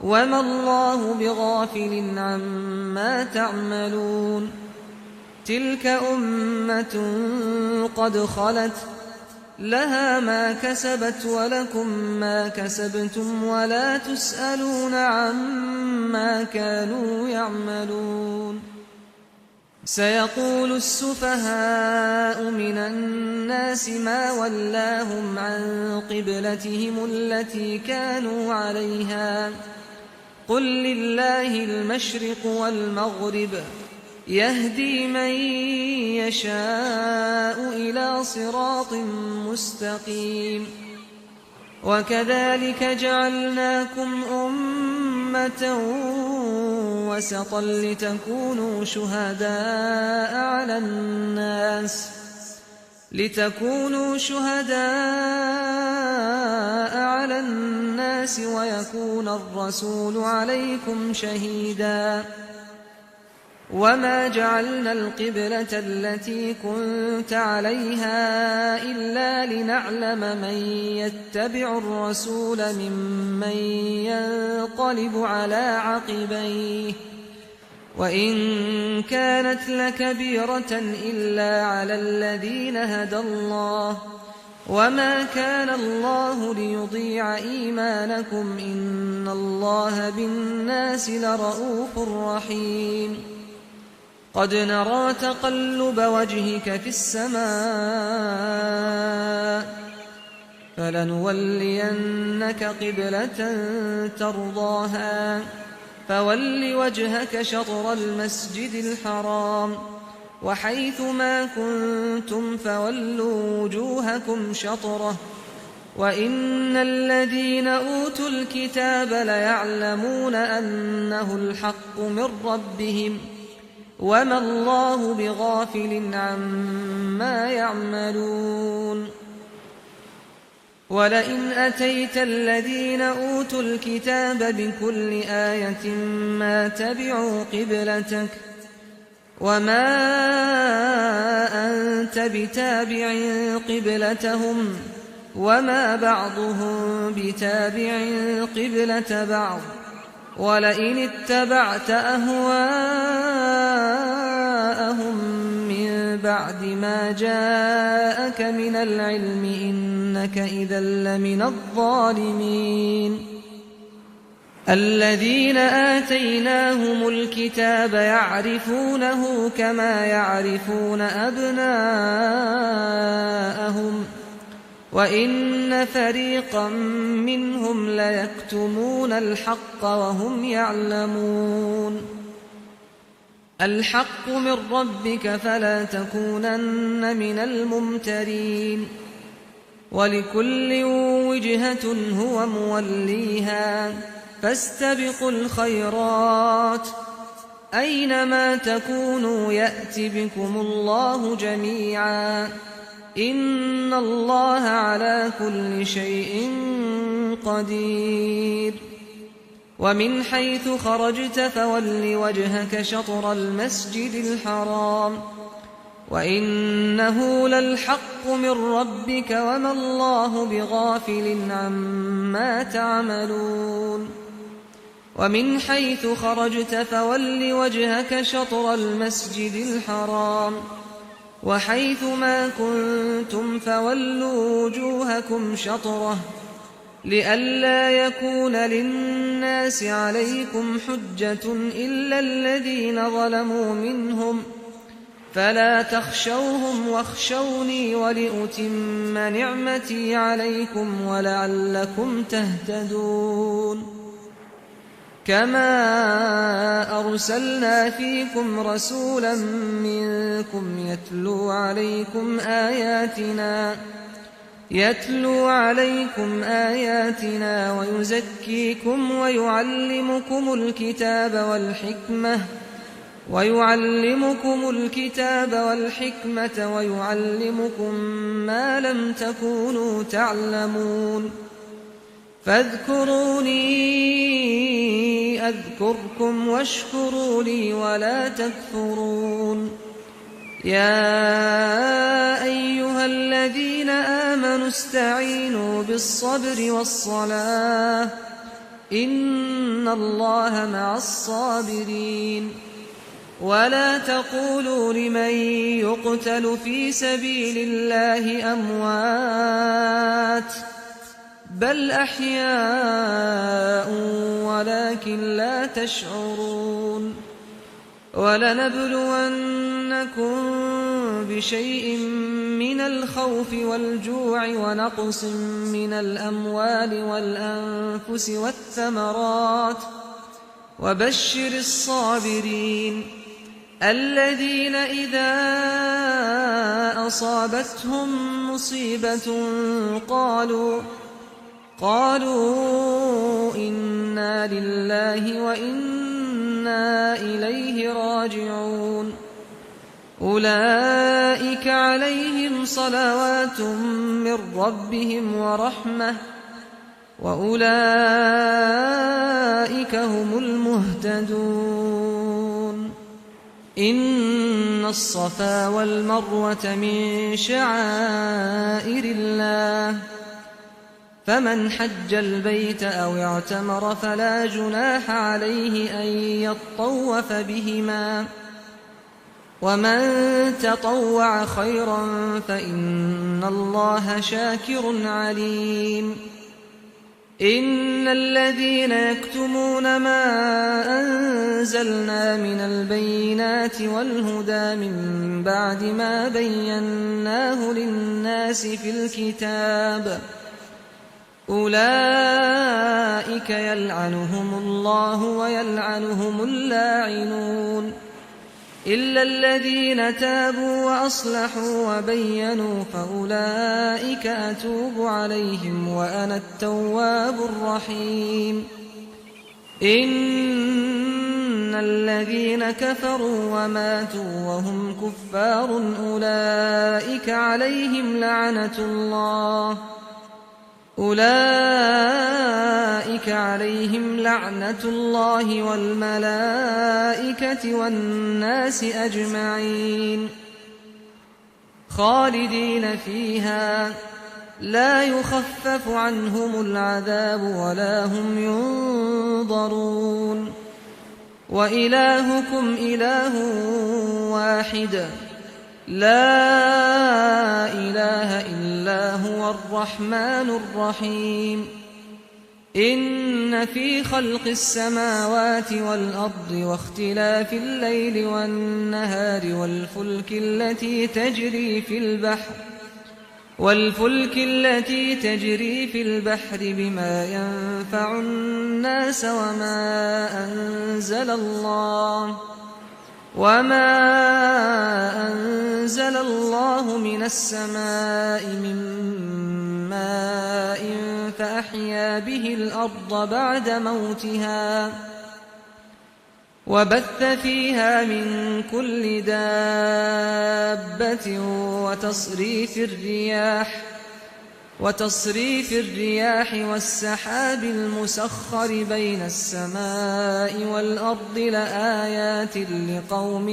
وما الله بغافل عما تعملون تلك أمة قد خلت لها ما كسبت ولكم ما كسبتم ولا تسألون عما كانوا يعملون سيقول السفهاء من الناس ما ولاهم عن قبلتهم التي كانوا عليها قل لله المشرق والمغرب يهدي من يشاء إلى صراط مستقيم وكذلك جعلناكم أمة وسطا لتكونوا شهداء على الناس ويكون الرسول عليكم شهيدا وما جعلنا القبلة التي كنت عليها إلا لنعلم من يتبع الرسول ممن ينقلب على عقبيه وإن كانت لكبيرة إلا على الذين هدى الله وما كان الله ليضيع إيمانكم إن الله بالناس لرءوف رحيم قد نرى تقلب وجهك في السماء فلنولينك قبلة ترضاها فول وجهك شطر المسجد الحرام وحيث ما كنتم فولوا وجوهكم شطره وإن الذين أوتوا الكتاب ليعلمون أنه الحق من ربهم وما الله بغافل عما يعملون ولئن أتيت الذين أوتوا الكتاب بكل آية ما تبعوا قبلتك وما أنت بتابع قبلتهم وما بعضهم بتابع قبلة بعض ولئن اتبعت أهواءهم من بعد ما جاءك من العلم إنك إذا لمن الظالمين الذين آتيناهم الكتاب يعرفونه كما يعرفون أبناءهم وإن فريقا منهم ليكتمون الحق وهم يعلمون الحق من ربك فلا تكونن من الممترين ولكل وجهة هو موليها فاستبقوا الخيرات أينما تكونوا يأت بكم الله جميعا إن الله على كل شيء قدير ومن حيث خرجت فول وجهك شطر المسجد الحرام وإنه للحق من ربك وما الله بغافل عما تعملون ومن حيث خرجت فول وجهك شطر المسجد الحرام وحيث ما كنتم فولوا وجوهكم شطره لئلا يكون للناس عليكم حجة إلا الذين ظلموا منهم فلا تخشوهم واخشوني ولأتم نعمتي عليكم ولعلكم تهتدون كما أرسلنا فيكم رسولا منكم يتلو عليكم آياتنا ويزكيكم ويعلمكم الكتاب والحكمة ويعلمكم ما لم تكونوا تعلمون فاذكروني أذكركم واشكروا لي ولا تكفرون يا أيها الذين آمنوا استعينوا بالصبر والصلاة إن الله مع الصابرين ولا تقولوا لمن يقتل في سبيل الله أموات بل أحياء ولكن لا تشعرون ولنبلونكم بشيء من الخوف والجوع ونقص من الأموال والأنفس والثمرات وبشر الصابرين الذين إذا أصابتهم مصيبة قالوا إنا لله وإنا إليه راجعون أولئك عليهم صلوات من ربهم ورحمة وأولئك هم المهتدون إن الصفا والمروة من شعائر الله فمن حج البيت أو اعتمر فلا جناح عليه أن يطوف بهما ومن تطوع خيرا فإن الله شاكر عليم إن الذين يكتمون ما أنزلنا من البينات والهدى من بعد ما بيناه للناس في الكتاب أولئك يلعنهم الله ويلعنهم اللاعنون إلا الذين تابوا وأصلحوا وبينوا فأولئك أتوب عليهم وأنا التواب الرحيم إن الذين كفروا وماتوا وهم كفار أولئك عليهم لعنة الله والملائكة والناس أجمعين خالدين فيها لا يخفف عنهم العذاب ولا هم ينظرون وإلهكم إله واحد لا إله إلا هو الرحمن الرحيم إن في خلق السماوات والأرض واختلاف الليل والنهار والفلك التي تجري في البحر بما ينفع الناس وما أنزل الله من السماء من ماء فأحيا به الأرض بعد موتها وبث فيها من كل دابة وتصريف الرياح والسحاب المسخر بين السماء والأرض لآيات لقوم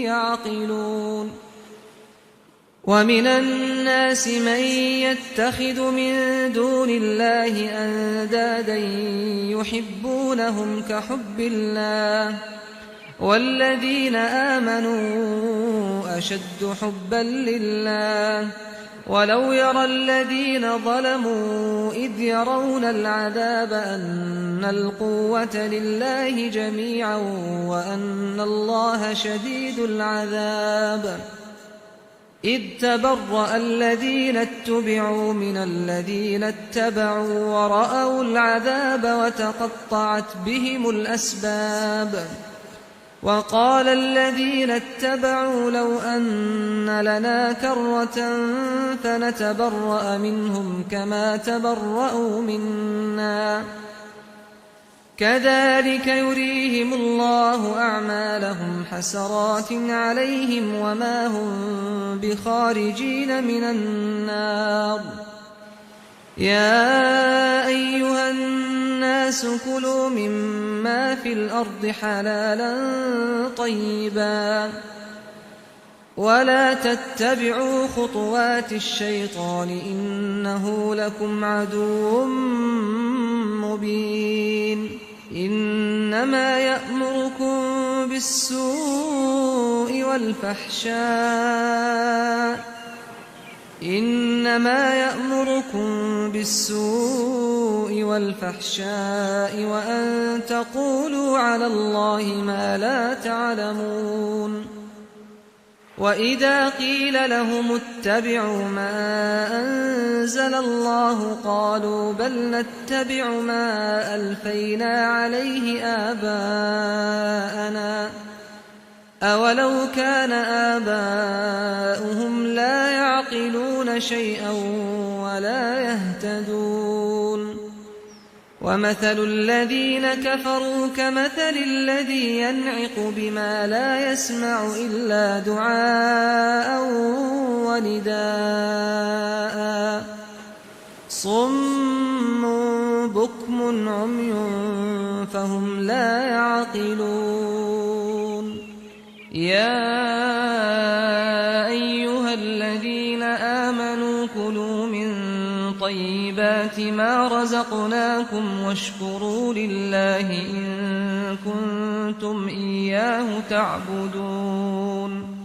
يعقلون ومن الناس من يتخذ من دون الله أندادا يحبونهم كحب الله والذين آمنوا أشد حبا لله ولو يرى الذين ظلموا إذ يرون العذاب أن القوة لله جميعا وأن الله شديد العذاب إذ تبرأ الذين اتبعوا من الذين اتبعوا ورأوا العذاب وتقطعت بهم الأسباب وقال الذين اتبعوا لو أن لنا كرة فنتبرأ منهم كما تبرأوا منا كذلك يريهم الله أعمالهم حسرات عليهم وما هم بخارجين من النار يا أيها الناس كلوا مما في الأرض حلالا طيبا ولا تتبعوا خطوات الشيطان إنه لكم عدو مبين إنما يأمركم بالسوء والفحشاء وأن تقولوا على الله ما لا تعلمون وإذا قيل لهم اتبعوا ما أنزل الله قالوا بل نتبع ما ألفينا عليه آباءنا أولو كان آباؤهم لا يعقلون شيئا ولا يهتدون ومثل الذين كفروا كمثل الذي ينعق بما لا يسمع إلا دعاء ونداء صم بكم عمي فهم لا يعقلون الذين آمنوا كلوا من طيبات ما رزقناكم واشكروا لله إن كنتم إياه تعبدون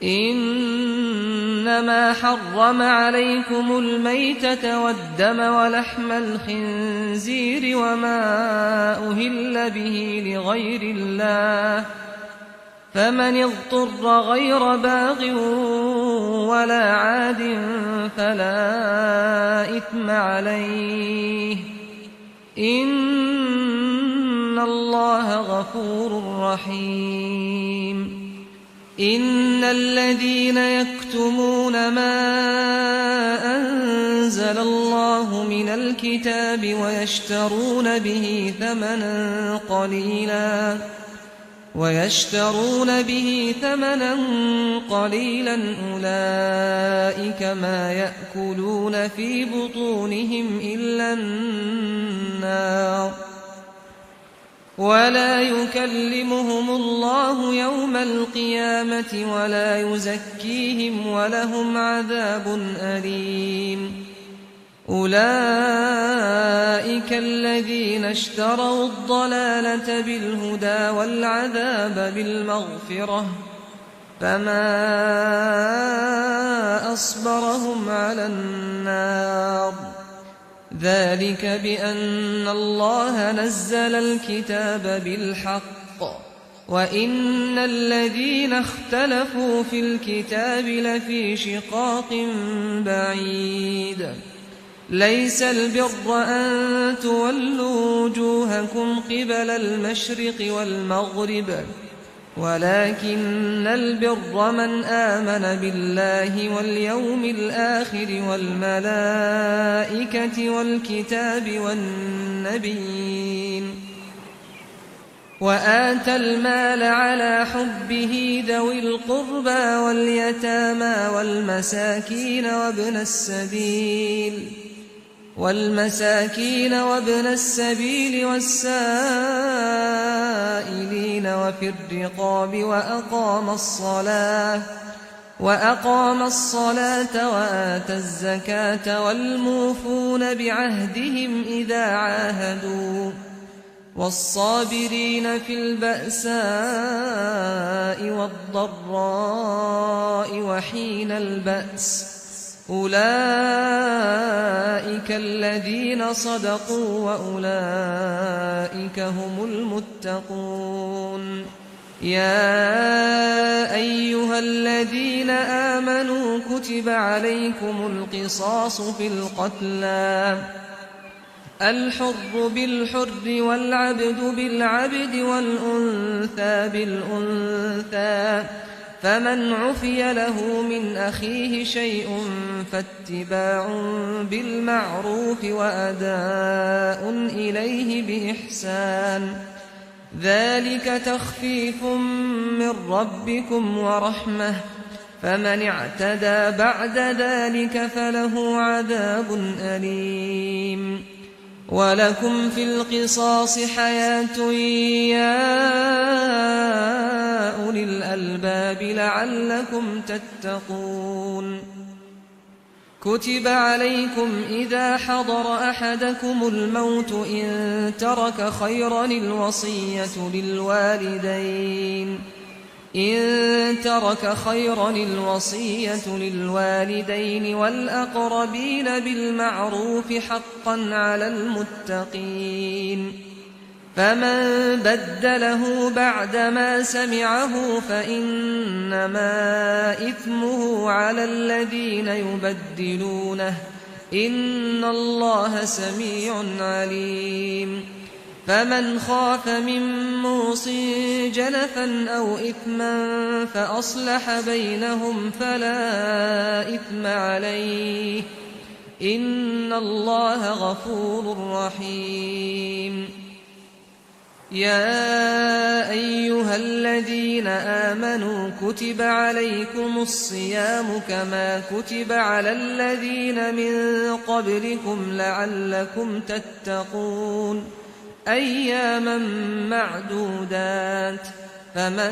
إنما حرم عليكم الميتة والدم ولحم الخنزير وما أهل به لغير الله فمن اضطر غير باغ ولا عاد فلا إثم عليه إن الله غفور رحيم إن الذين يكتمون ما أنزل الله من الكتاب ويشترون به ثمنا قليلا أولئك ما يأكلون في بطونهم إلا النار ولا يكلمهم الله يوم القيامة ولا يزكيهم ولهم عذاب أليم أولئك الذين اشتروا الضلالة بالهدى والعذاب بالمغفرة فما أصبرهم على النار ذلك بأن الله نزل الكتاب بالحق وإن الذين اختلفوا في الكتاب لفي شقاق بعيد ليس البر أن تولوا وجوهكم قبل المشرق والمغرب ولكن البر من آمن بالله واليوم الآخر والملائكة والكتاب والنبيين وآتى المال على حبه ذوي القربى واليتامى والمساكين وابن السبيل والسائلين وفي الرقاب وأقام الصلاة وآتى الزكاة والموفون بعهدهم إذا عاهدوا والصابرين في البأساء والضراء وحين البأس أولئك الذين صدقوا وأولئك هم المتقون يا أيها الذين آمنوا كتب عليكم القصاص في القتلى الحر بالحر والعبد بالعبد والأنثى بالأنثى فمن عفي له من أخيه شيء فاتباع بالمعروف وأداء إليه بإحسان ذلك تخفيف من ربكم ورحمة فمن اعتدى بعد ذلك فله عذاب أليم ولكم في القصاص حياة يا أولي الألباب لعلكم تتقون كتب عليكم إذا حضر أحدكم الموت إن ترك خيرا الوصية للوالدين والأقربين بالمعروف حقا على المتقين فمن بدله بعدما سمعه فإنما إثمه على الذين يبدلونه إن الله سميع عليم فمن خاف من موص جنفا أو إثما فأصلح بينهم فلا إثم عليه إن الله غفور رحيم يا أيها الذين آمنوا كتب عليكم الصيام كما كتب على الذين من قبلكم لعلكم تتقون أياما معدودات فمن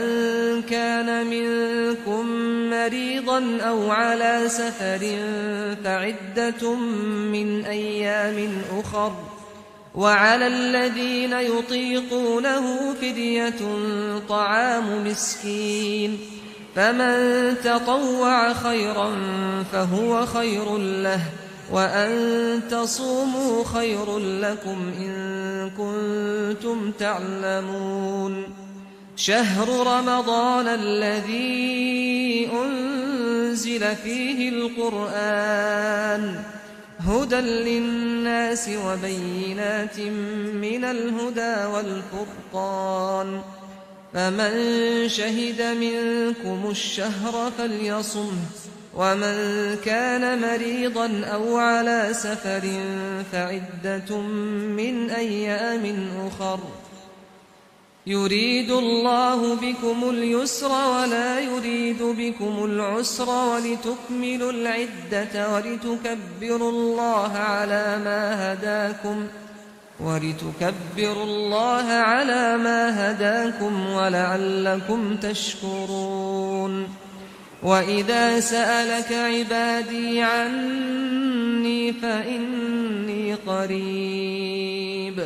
كان منكم مريضا أو على سفر فعدة من أيام أخر، وعلى الذين يطيقونه فدية طعام مسكين، فمن تطوع خيرا فهو خير له، وأن تصوموا خير لكم إن كنتم تعلمون. شهر رمضان الذي أنزل فيه القرآن هدى للناس وبينات من الهدى والفرقان، فمن شهد منكم الشهر فليصمه، ومن كان مريضا أو على سفر فعدة من أيام أخر. يريد الله بكم اليسر ولا يريد بكم العسر ولتكملوا العدة ولتكبروا الله على ما هداكم ولعلكم تشكرون. وإذا سألك عبادي عني فإني قريب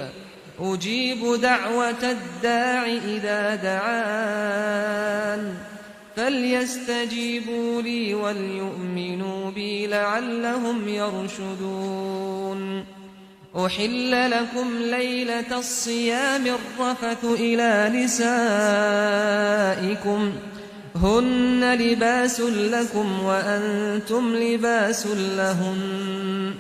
أجيب دعوة الداع إذا دعان، فليستجيبوا لي وليؤمنوا بي لعلهم يرشدون. أحل لكم ليلة الصيام الرفث إلى نسائكم هن لباس لكم وأنتم لباس لهن،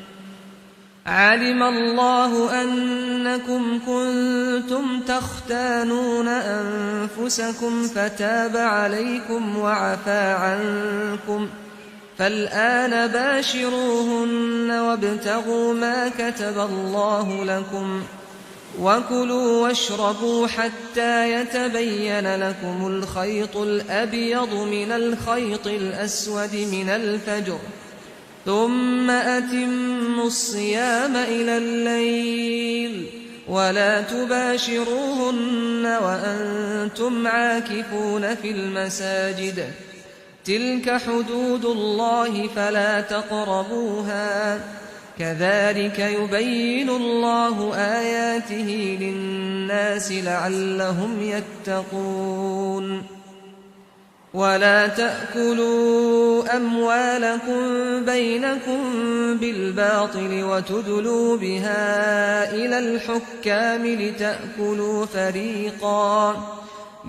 علم الله أنكم كنتم تختانون أنفسكم فتاب عليكم وعفى عنكم، فالآن باشروهن وابتغوا ما كتب الله لكم، وكلوا واشربوا حتى يتبين لكم الخيط الأبيض من الخيط الأسود من الفجر، ثم أتموا الصيام إلى الليل، ولا تباشروهن وأنتم عاكفون في المساجد، تلك حدود الله فلا تقربوها، كذلك يبين الله آياته للناس لعلهم يتقون. ولا تأكلوا أموالكم بينكم بالباطل وتدلوا بها إلى الحكام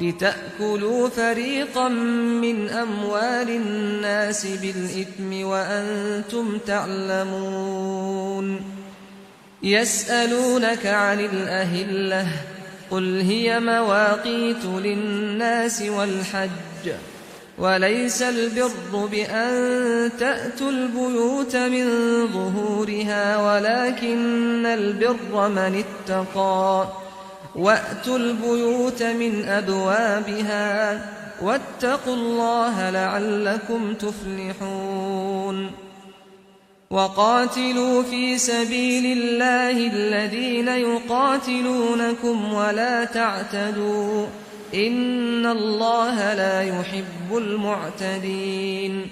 لتأكلوا فريقا من أموال الناس بالإثم وأنتم تعلمون. يسألونك عن الأهلة قل هي مواقيت للناس والحج، وليس البر بأن تأتوا البيوت من ظهورها ولكن البر من اتقى، وأتوا البيوت من أبوابها واتقوا الله لعلكم تفلحون. وقاتلوا في سبيل الله الذين يقاتلونكم ولا تعتدوا إن الله لا يحب المعتدين.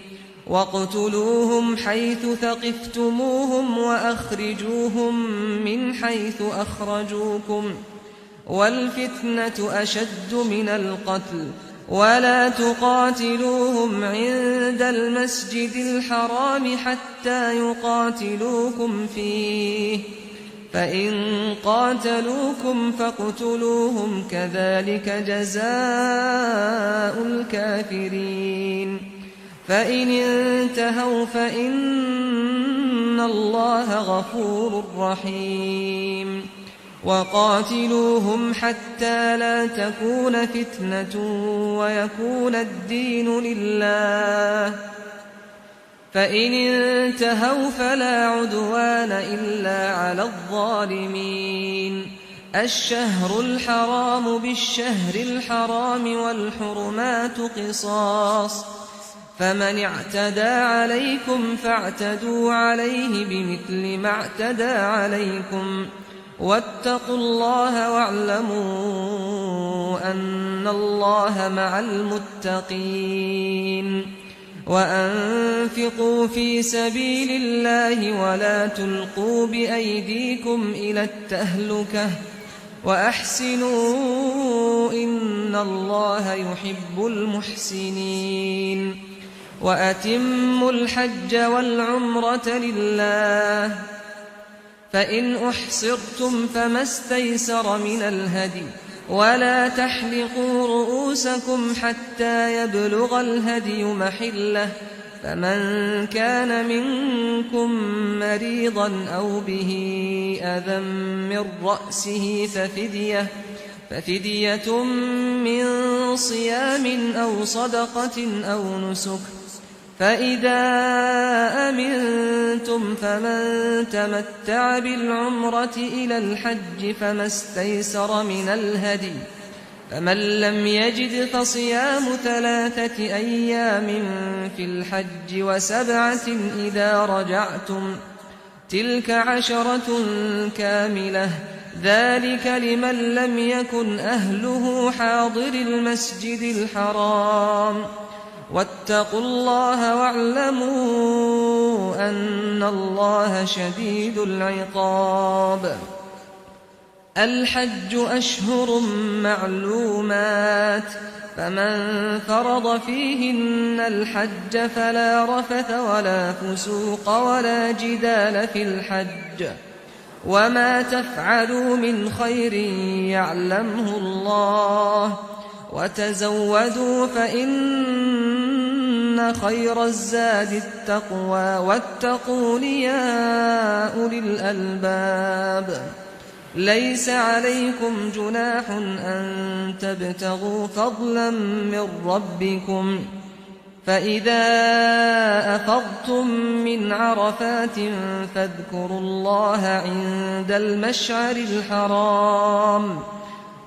واقتلوهم حيث ثقفتموهم وأخرجوهم من حيث أخرجوكم، والفتنة أشد من القتل، ولا تقاتلوهم عند المسجد الحرام حتى يقاتلوكم فيه، فإن قاتلوكم فاقتلوهم كذلك جزاء الكافرين. فإن انتهوا فإن الله غفور رحيم. وقاتلوهم حتى لا تكون فتنة ويكون الدين لله، فإن انتهوا فلا عدوان إلا على الظالمين. الشهر الحرام بالشهر الحرام والحرمات قصاص، فمن اعتدى عليكم فاعتدوا عليه بمثل ما اعتدى عليكم، واتقوا الله واعلموا أن الله مع المتقين وأنفقوا في سبيل الله ولا تلقوا بأيديكم إلى التهلكة وأحسنوا إن الله يحب المحسنين وأتموا الحج والعمرة لله فإن أحصرتم فما استيسر من الهدي ولا تحلقوا رؤوسكم حتى يبلغ الهدي محله فمن كان منكم مريضا أو به أذى من رأسه ففدية من صيام أو صدقة أو نسك فإذا أمنتم فمن تمتع بالعمرة إلى الحج فما استيسر من الهدي فمن لم يجد فصيام 3 أيام في الحج و7 إذا رجعتم تلك 10 كاملة ذلك لمن لم يكن أهله حاضر المسجد الحرام واتقوا الله واعلموا أن الله شديد العقاب الحج أشهر معلومات فمن فرض فيهن الحج فلا رفث ولا فسوق ولا جدال في الحج وما تفعلوا من خير يعلمه الله وتزودوا فإن خير الزاد التقوى واتقون يا أولي الألباب ليس عليكم جناح أن تبتغوا فضلا من ربكم فإذا أفضتم من عرفات فاذكروا الله عند المشعر الحرام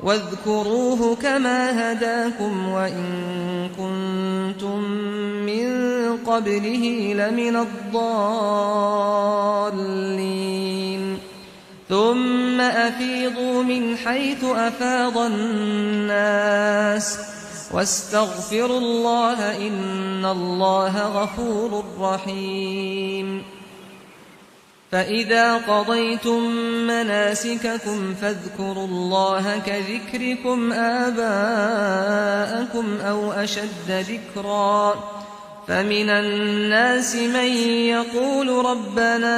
واذكروه كما هداكم وإن كنتم من قبله لمن الضالين ثم أفيضوا من حيث أفاض الناس واستغفروا الله إن الله غفور رحيم فإذا قضيتم مناسككم فاذكروا الله كذكركم آباءكم أو أشد ذكرا فمن الناس من يقول ربنا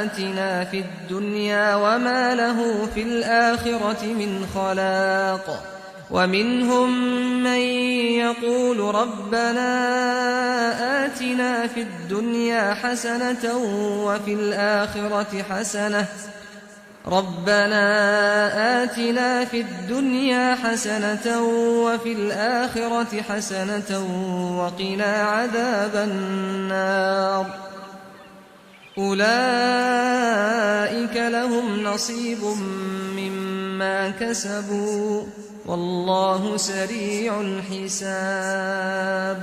آتنا في الدنيا وما له في الآخرة من خلاق ومنهم من يقول ربنا آتنا في الدنيا حسنة وفي الآخرة حسنة وفي الآخرة حسنة وقنا عذاب النار أولئك لهم نصيب مما كسبوا والله سريع الحساب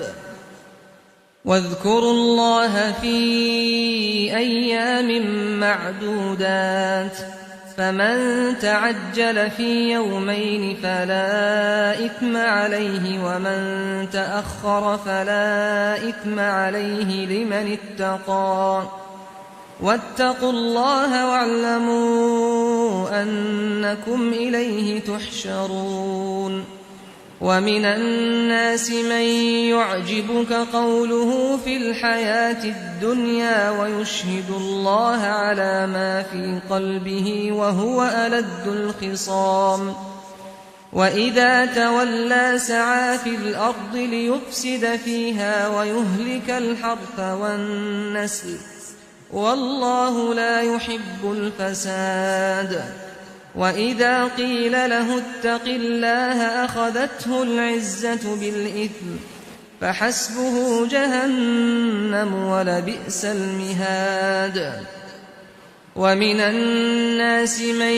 واذكروا الله في أيام معدودات فمن تعجل في يومين فلا إثم عليه ومن تأخر فلا إثم عليه لمن اتقى واتقوا الله واعلموا أنكم إليه تحشرون ومن الناس من يعجبك قوله في الحياة الدنيا ويشهد الله على ما في قلبه وهو ألد الخصام وإذا تولى سعى في الأرض ليفسد فيها ويهلك الحرث والنسل والله لا يحب الفساد وإذا قيل له اتق الله أخذته العزة بالإثم فحسبه جهنم ولبئس المهاد ومن الناس من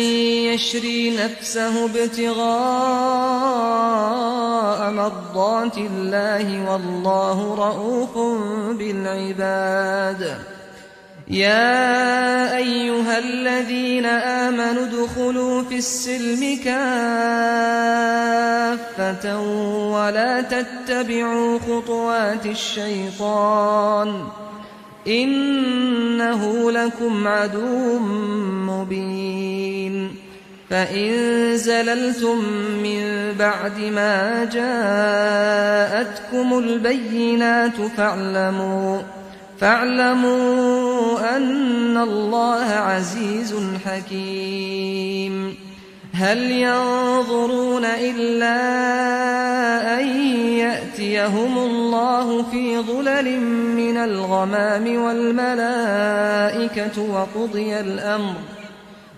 يشري نفسه ابتغاء مرضات الله والله رؤوف بالعباد يا أيها الذين آمنوا ادخلوا في السلم كافة ولا تتبعوا خطوات الشيطان إنه لكم عدو مبين فإن زللتم من بعد ما جاءتكم البينات فاعلموا أن الله عزيز حكيم هل ينظرون إلا أن يأتيهم الله في ظلل من الغمام والملائكة وقضي الأمر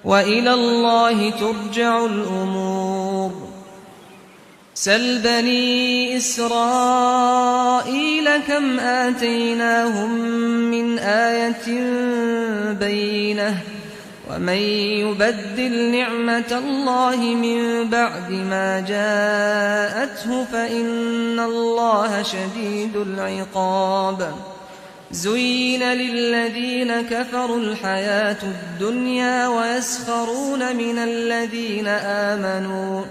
وإلى الله ترجع الأمور سل بني إسرائيل كم آتيناهم من آية بينة ومن يبدل نعمة الله من بعد ما جاءته فإن الله شديد العقاب زين للذين كفروا الحياة الدنيا ويسخرون من الذين آمنوا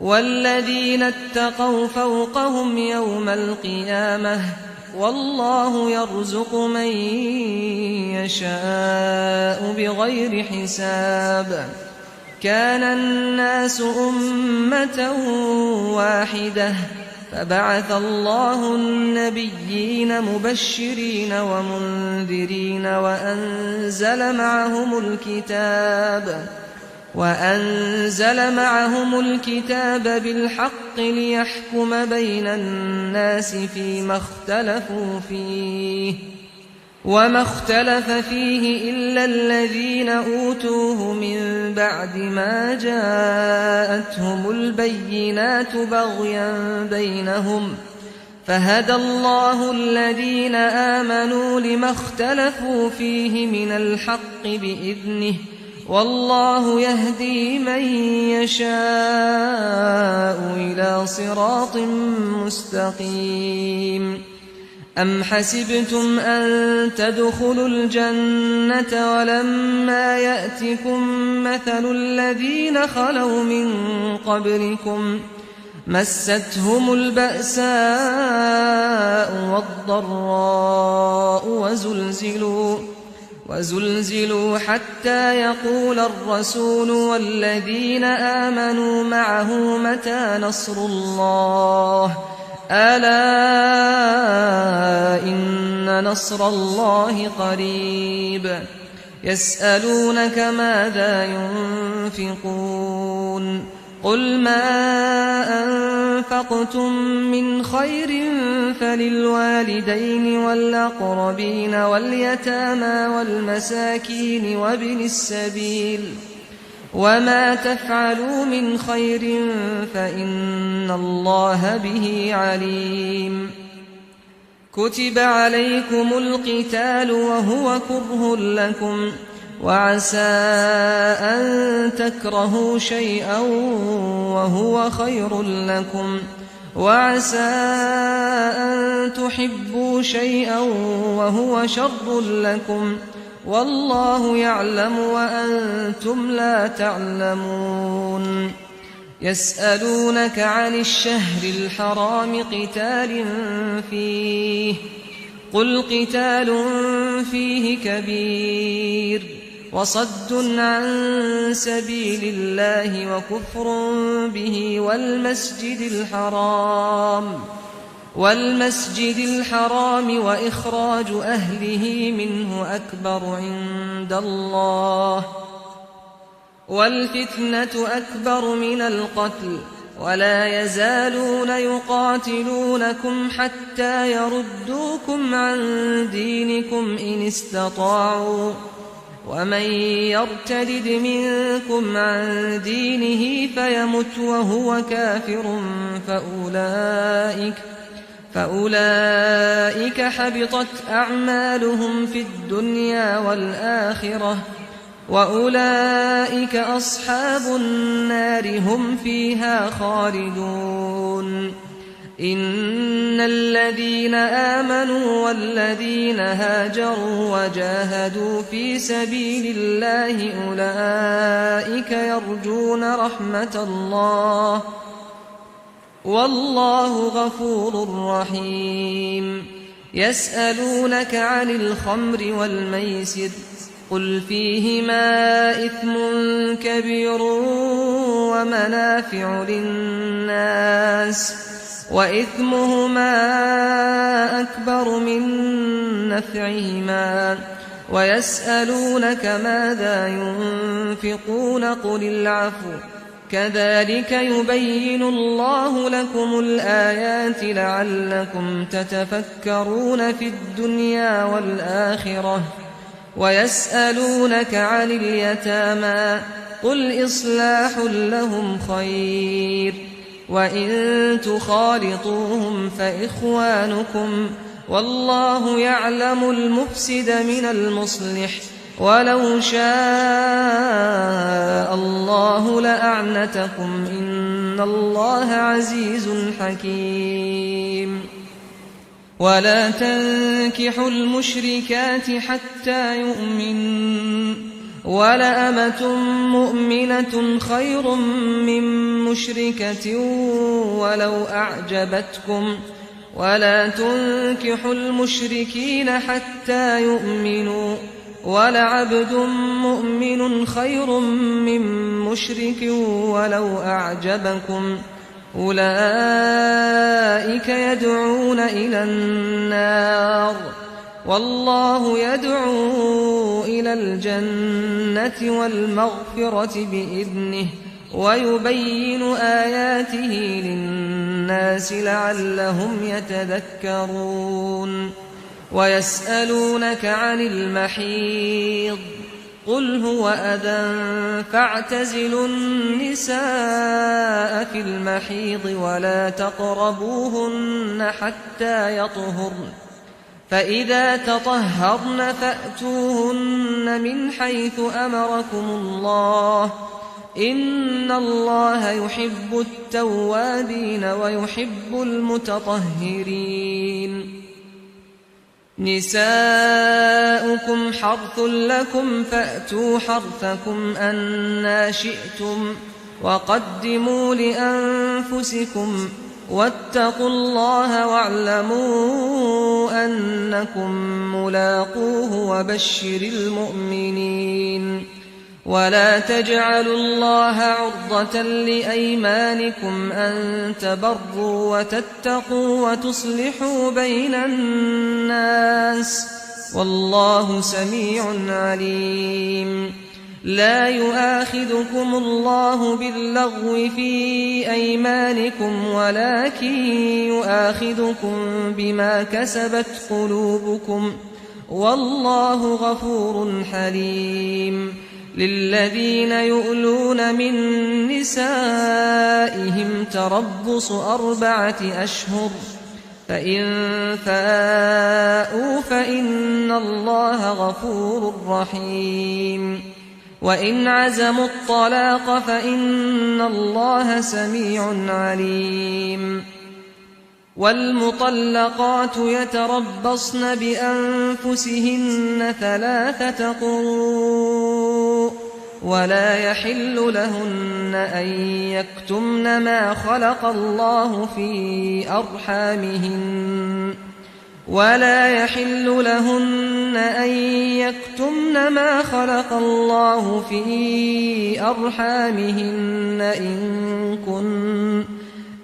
والذين اتقوا فوقهم يوم القيامة والله يرزق من يشاء بغير حساب كان الناس أمة واحدة فبعث الله النبيين مبشرين ومنذرين وأنزل معهم الكتاب بالحق ليحكم بين الناس فيما اختلفوا فيه وما اختلف فيه إلا الذين أوتوه من بعد ما جاءتهم البينات بغيا بينهم فهدى الله الذين آمنوا لما اختلفوا فيه من الحق بإذنه والله يهدي من يشاء إلى صراط مستقيم أم حسبتم أن تدخلوا الجنة ولما يأتكم مثل الذين خلوا من قبلكم مستهم البأساء والضراء وزلزلوا حتى يقول الرسول والذين آمنوا معه متى نصر الله ألا إن نصر الله قريب يسألونك ماذا ينفقون قل ما أنفقتم من خير فللوالدين والأقربين واليتامى والمساكين وابن السبيل وما تفعلوا من خير فإن الله به عليم كتب عليكم القتال وهو كره لكم وعسى أن تكرهوا شيئا وهو خير لكم وعسى أن تحبوا شيئا وهو شر لكم والله يعلم وأنتم لا تعلمون يسألونك عن الشهر الحرام قتال فيه قل قتال فيه كبير وصد عن سبيل الله وكفر به والمسجد الحرام وإخراج أهله منه أكبر عند الله والفتنة أكبر من القتل ولا يزالون يقاتلونكم حتى يردوكم عن دينكم إن استطاعوا ومن يرتد منكم عن دينه فيمت وهو كافر فأولئك حبطت أعمالهم في الدنيا والآخرة وأولئك أصحاب النار هم فيها خالدون إن الذين آمنوا والذين هاجروا وجاهدوا في سبيل الله أولئك يرجون رحمة الله والله غفور رحيم يسألونك عن الخمر والميسر قل فيهما إثم كبير ومنافع للناس وإثمهما أكبر من نفعهما ويسألونك ماذا ينفقون قل العفو كذلك يبين الله لكم الآيات لعلكم تتفكرون في الدنيا والآخرة ويسألونك عن اليتامى قل إصلاح لهم خير وإن تخالطوهم فإخوانكم والله يعلم المفسد من المصلح ولو شاء الله لأعنتكم إن الله عزيز حكيم ولا تنكحوا المشركات حتى يؤمنوا ولأمة مؤمنة خير من مشركة ولو أعجبتكم ولا تنكحوا المشركين حتى يؤمنوا ولعبد مؤمن خير من مشرك ولو أعجبكم أولئك يدعون إلى النار والله يدعو إلى الجنة والمغفرة بإذنه ويبين آياته للناس لعلهم يتذكرون ويسألونك عن المحيض قل هو أذى فاعتزلوا النساء في المحيض ولا تقربوهن حتى يطهرن فإذا تطهرن فأتوهن من حيث أمركم الله إن الله يحب التوابين ويحب المتطهرين نساؤكم حرث لكم فأتوا حرثكم أنى شئتم وقدموا لأنفسكم واتقوا الله واعلموا أنكم ملاقوه وبشر المؤمنين ولا تجعلوا الله عرضة لأيمانكم أن تبروا وتتقوا وتصلحوا بين الناس والله سميع عليم لا يؤاخذكم الله باللغو في أيمانكم ولكن يؤاخذكم بما كسبت قلوبكم والله غفور حليم للذين يؤلون من نسائهم تربص 4 أشهر فإن فاءوا فإن الله غفور رحيم وإن عزموا الطلاق فإن الله سميع عليم والمطلقات يتربصن بأنفسهن 3 قروء ولا يحل لهن أن يكتمن ما خلق الله في أرحامهن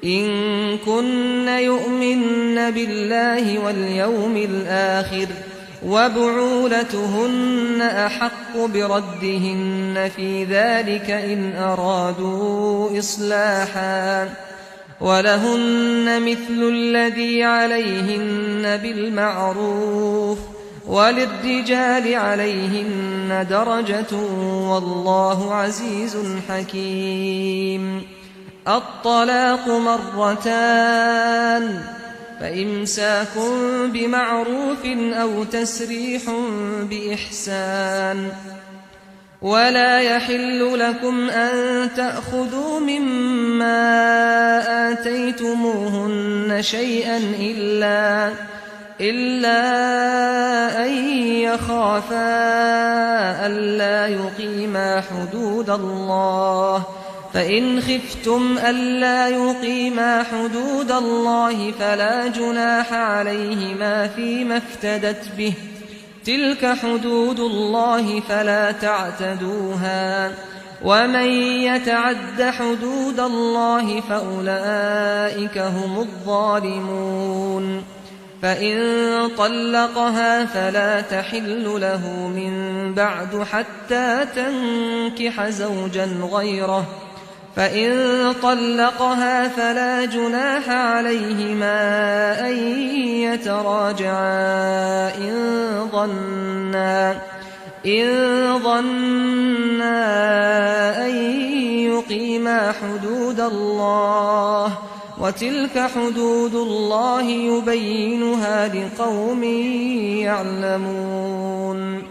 إن كن يؤمن بالله واليوم الآخر وبعولتهن أحق بردهن في ذلك إن أرادوا إصلاحا ولهن مثل الذي عليهن بالمعروف وللرجال عليهن درجة والله عزيز حكيم الطلاق 2 فإمساك بمعروف أو تسريح بإحسان ولا يحل لكم أن تأخذوا مما آتيتموهن شيئا إلا أن يخافا ألا يقيما حدود الله، فإن خفتم ألا يقيما حدود الله فلا جناح عليهما فيما افتدت به، تلك حدود الله فلا تعتدوها، ومن يتعد حدود الله فأولئك هم الظالمون. فإن طلقها فلا تحل له من بعد حتى تنكح زوجا غيره، فإن طلقها فلا جناح عليهما أن يتراجعا إن ظنا أن يقيما حدود الله، وتلك حدود الله يبينها لقوم يعلمون.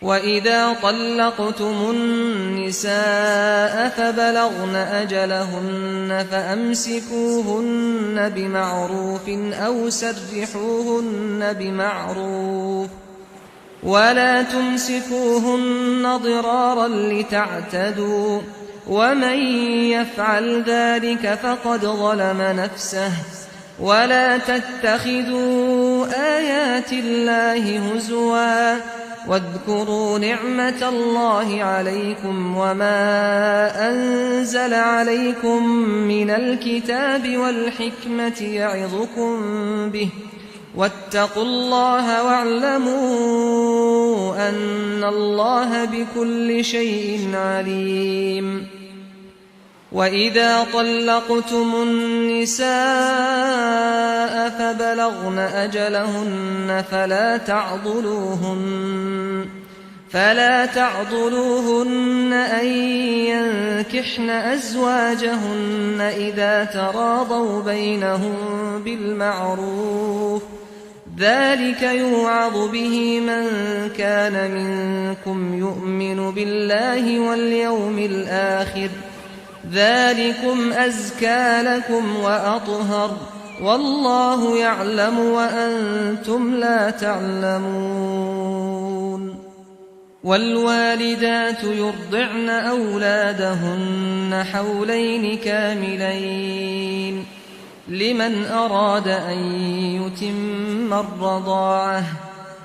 وإذا طلقتم النساء فبلغن أجلهن فأمسكوهن بمعروف أو سرحوهن بمعروف، ولا تمسكوهن ضرارا لتعتدوا، ومن يفعل ذلك فقد ظلم نفسه. ولا تتخذوا آيات الله هزوا، واذكروا نعمة الله عليكم وما أنزل عليكم من الكتاب والحكمة يعظكم به، واتقوا الله واعلموا أن الله بكل شيء عليم. وإذا طلقتم النساء فبلغن أجلهن فلا تعضلوهن أن ينكحن أزواجهن إذا تراضوا بينهم بالمعروف، ذلك يوعظ به من كان منكم يؤمن بالله واليوم الآخر، ذلكم أزكى لكم وأطهر، والله يعلم وأنتم لا تعلمون. والوالدات يرضعن أولادهن حولين كاملين لمن أراد أن يتم الرضاعة،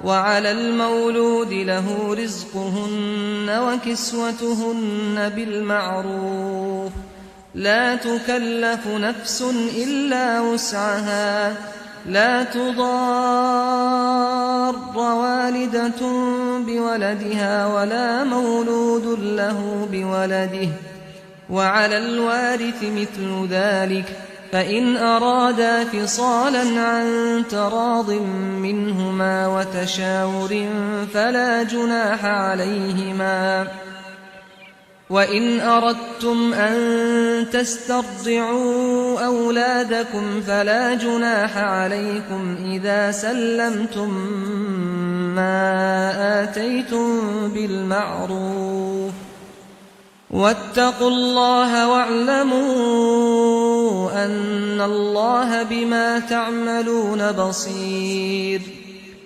وعلى المولود له رزقهن وكسوتهن بالمعروف، لا تكلف نفس إلا وسعها، لا تضار والدة بولدها ولا مولود له بولده، وعلى الوارث مثل ذلك، فإن أرادا فصالا عن تراض منهما وتشاور فلا جناح عليهما. وإن أردتم أن تسترضعوا أولادكم فلا جناح عليكم إذا سلمتم ما آتيتم بالمعروف، واتقوا الله واعلموا أن الله بما تعملون بصير.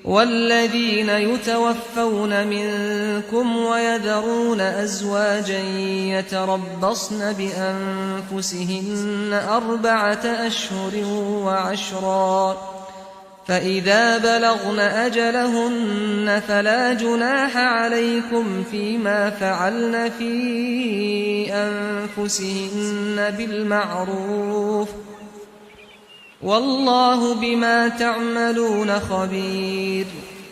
والذين يتوفون منكم ويذرون أزواجا يتربصن بأنفسهن 4 أشهر وعشرا، فإذا بلغن أجلهن فلا جناح عليكم فيما فعلن في أنفسهن بالمعروف، والله بما تعملون خبير.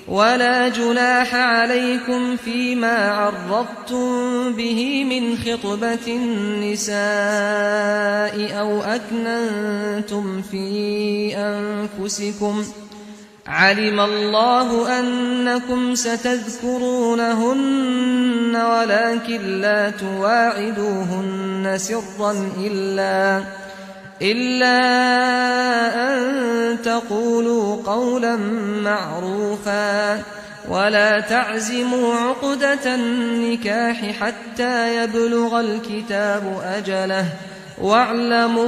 ولا جناح عليكم فيما عرضتم به من خطبة النساء أو أكننتم في أنفسكم، علم الله أنكم ستذكرونهن ولكن لا تواعدوهن سرا إلا أن تقولوا قولا معروفا، ولا تعزموا عقدة النكاح حتى يبلغ الكتاب أجله واعلموا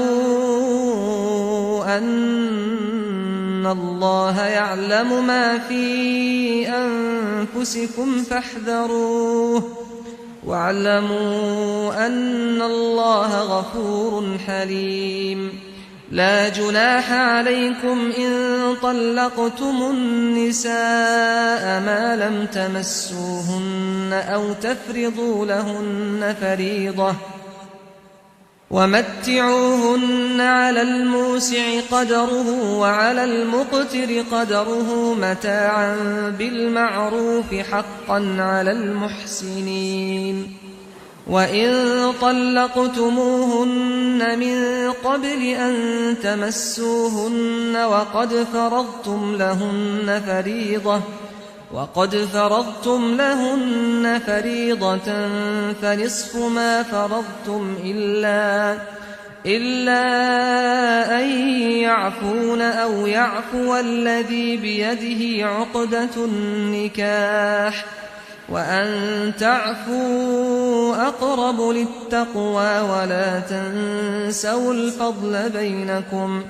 أن الله يعلم ما في أنفسكم فاحذروه واعلموا أن الله غفور حليم لا جناح عليكم إن طلقتم النساء ما لم تمسوهن أو تفرضوا لهن فريضة ومتعوهن على الموسع قدره وعلى المقتر قدره متاعا بالمعروف حقا على المحسنين وإن طلقتموهن من قبل أن تمسوهن وقد فرضتم لهن فريضة فنصف ما فرضتم إلا أن يعفون أو يعفو الذي بيده عقدة النكاح وأن تعفوا أقرب للتقوى ولا تنسوا الفضل بينكم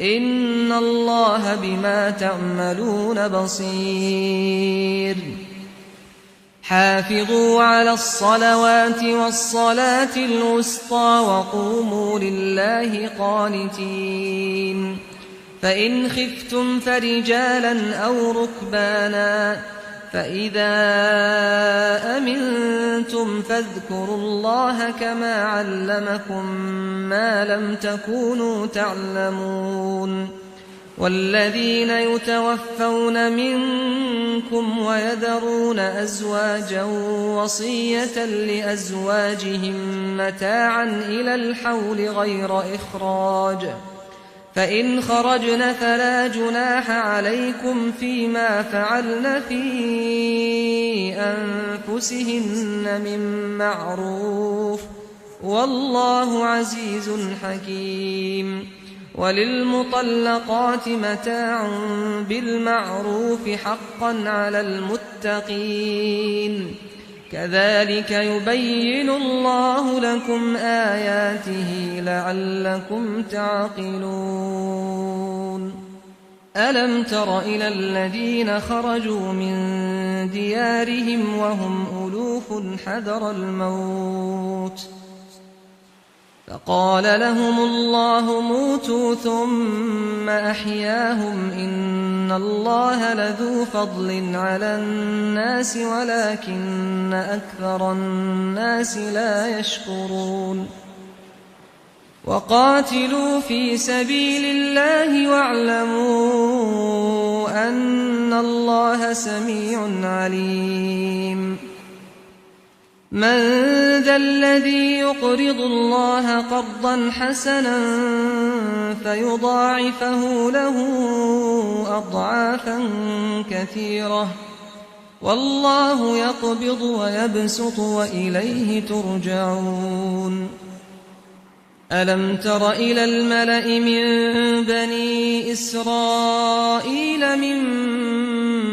إن الله بما تعملون بصير حافظوا على الصلوات والصلاة الوسطى وقوموا لله قانتين فإن خفتم فرجالا أو ركبانا فإذا أمنتم فاذكروا الله كما علمكم ما لم تكونوا تعلمون والذين يتوفون منكم ويذرون أزواجا وصية لأزواجهم متاعا إلى الحول غير إخراج فإن خرجن فلا جناح عليكم فيما فعلن في أنفسهن من معروف والله عزيز حكيم وللمطلقات متاع بالمعروف حقا على المتقين كذلك يبين الله لكم آياته لعلكم تعقلون ألم تر إلى الذين خرجوا من ديارهم وهم ألوف حذر الموت فقال لهم الله موتوا ثم أحياهم إن الله لذو فضل على الناس ولكن أكثر الناس لا يشكرون وقاتلوا في سبيل الله واعلموا أن الله سميع عليم من ذا الذي يقرض الله قرضا حسنا فيضاعفه له أضعافا كثيرة والله يقبض ويبسط وإليه ترجعون ألم تر إلى الملأ من بني إسرائيل من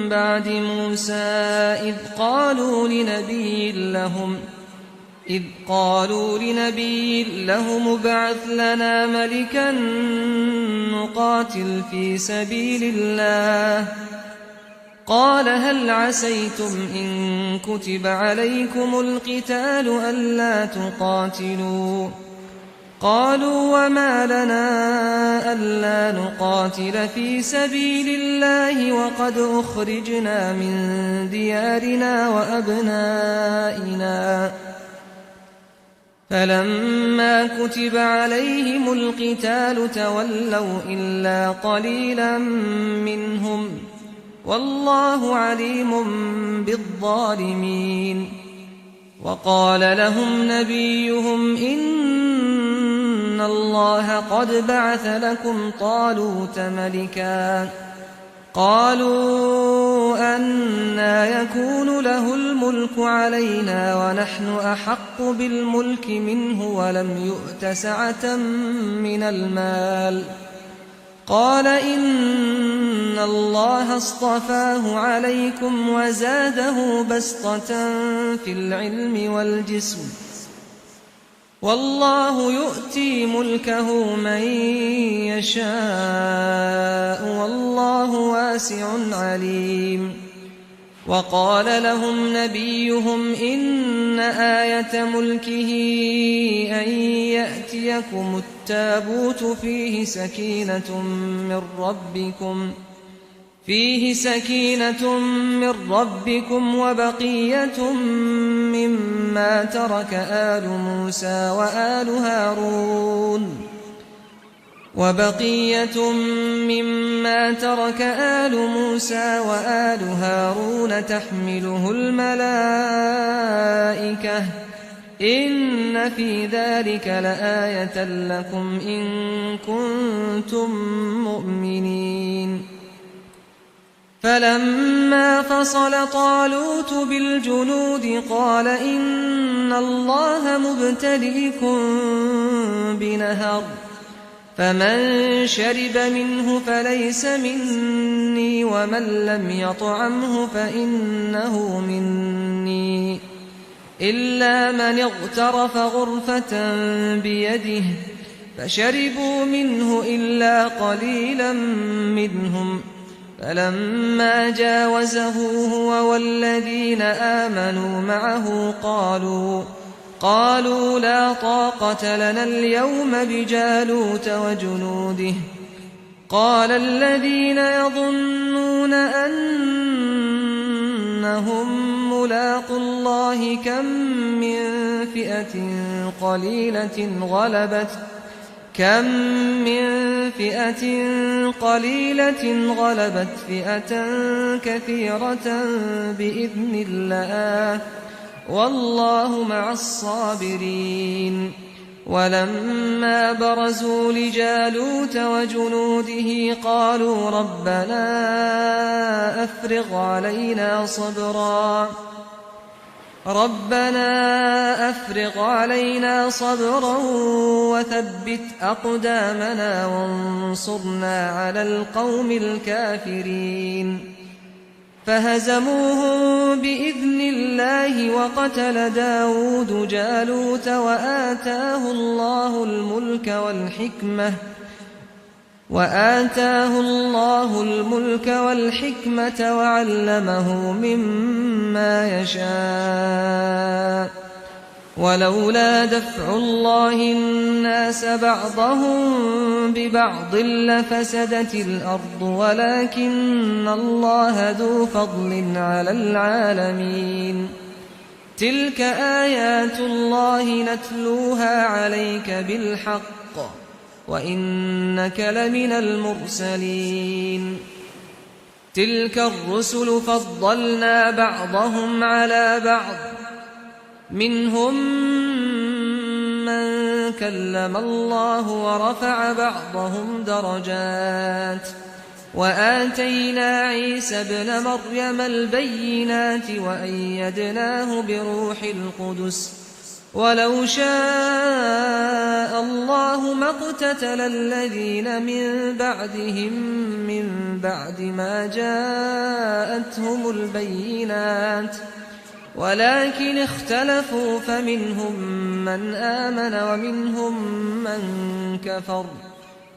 بعد موسى إذ قالوا لنبي لهم ابعث لنا ملكا نقاتل في سبيل الله قال هل عسيتم إن كتب عليكم القتال ألا تقاتلوا قالوا وما لنا ألا نقاتل في سبيل الله وقد أخرجنا من ديارنا وأبنائنا فلما كتب عليهم القتال تولوا إلا قليلا منهم والله عليم بالظالمين وقال لهم نبيهم إن الله قد بعث لكم طالوت ملكا قالوا أنى يكون له الملك علينا ونحن أحق بالملك منه ولم يؤت سعة من المال قال إن الله اصطفاه عليكم وزاده بسطة في العلم والجسم والله يؤتي ملكه من يشاء والله واسع عليم وقال لهم نبيهم إن آية ملكه أن يأتيكم التابوت فيه سكينة من ربكم وبقية مما ترك آل موسى وآل هارون تحمله الملائكة إن في ذلك لآية لكم إن كنتم مؤمنين فلما فصل طالوت بالجنود قال إن الله مبتليكم بنهر فمن شرب منه فليس مني ومن لم يطعمه فإنه مني إلا من اغترف غرفة بيده فشربوا منه إلا قليلا منهم فلما جاوزه هو والذين آمنوا معه قالوا لا طاقة لنا اليوم بجالوت وجنوده قال الذين يظنون أنهم ملاقو الله كم من فئة قليلة غلبت فئة كثيرة بإذن الله والله مع الصابرين ولما برزوا لجالوت وجنوده قالوا ربنا أفرغ علينا صبرا وثبت أقدامنا وانصرنا على القوم الكافرين فهزموهم بإذن الله وقتل داود جالوت وآتاه الله الملك والحكمة وعلمه مما يشاء ولولا دفع الله الناس بعضهم ببعض لفسدت الأرض ولكن الله ذو فضل على العالمين تلك آيات الله نتلوها عليك بالحق وإنك لمن المرسلين تلك الرسل فضلنا بعضهم على بعض منهم من كلم الله ورفع بعضهم درجات وآتينا عيسى ابن مريم البينات وأيدناه بروح القدس ولو شاء الله ما اقتتل الذين من بعدهم من بعد ما جاءتهم البينات ولكن اختلفوا فمنهم من آمن ومنهم من كفر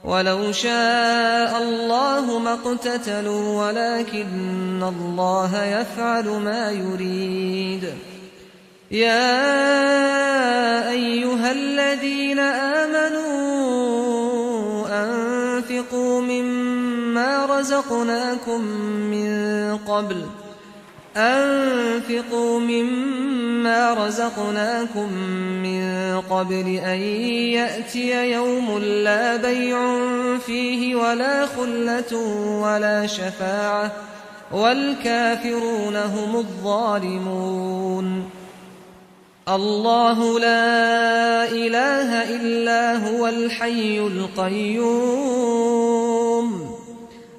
ولو شاء الله ما اقتتلوا ولكن الله يفعل ما يريد يا أيها الذين آمنوا أنفقوا مما رزقناكم من قبل أن يأتي يوم لا بيع فيه ولا خلة ولا شفاعة والكافرون هم الظالمون الله لا إله إلا هو الحي القيوم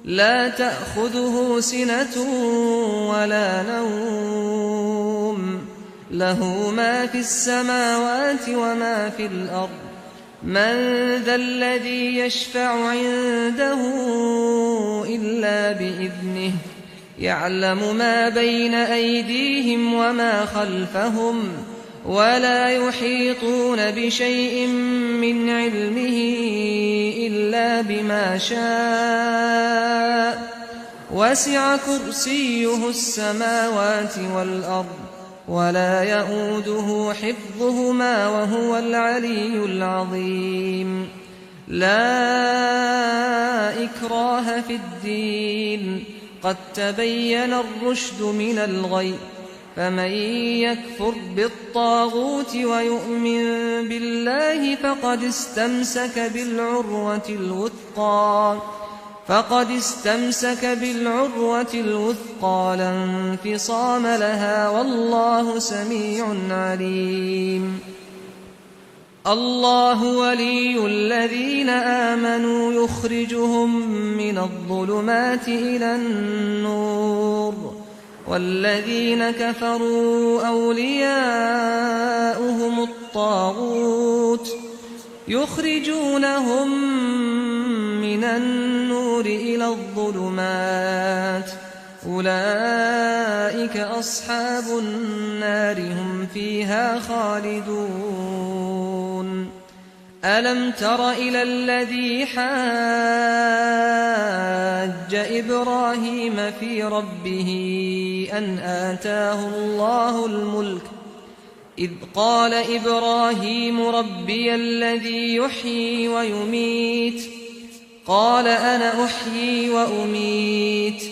لا تأخذه سنة ولا نوم له ما في السماوات وما في الأرض من ذا الذي يشفع عنده إلا بإذنه يعلم ما بين أيديهم وما خلفهم ولا يحيطون بشيء من علمه إلا بما شاء وسع كرسيه السماوات والأرض ولا يئوده حفظهما وهو العلي العظيم لا إكراه في الدين قد تبين الرشد من الغي فمن يكفر بالطاغوت ويؤمن بالله فقد استمسك بالعروة الوثقى لا انفصام لها والله سميع عليم الله ولي الذين آمنوا يخرجهم من الظلمات إلى النور والذين كفروا أولياؤهم الطاغوت يخرجونهم من النور إلى الظلمات أولئك أصحاب النار هم فيها خالدون ألم تر إلى الذي حاج إبراهيم في ربه أن آتاه الله الملك إذ قال إبراهيم ربي الذي يحيي ويميت قال أنا أحيي وأميت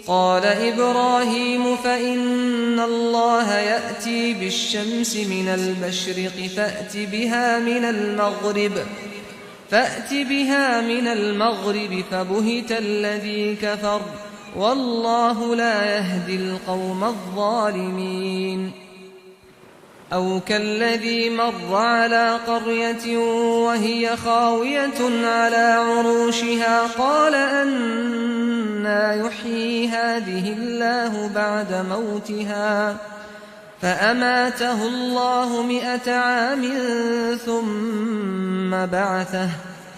قال إبراهيم فإن الله يأتي بالشمس من المشرق فأت بها من المغرب فبهت الذي كفر والله لا يهدي القوم الظالمين أو كالذي مر على قرية وهي خاوية على عروشها قال أنى يحيي هذه الله بعد موتها فأماته الله 100 عام ثم بعثه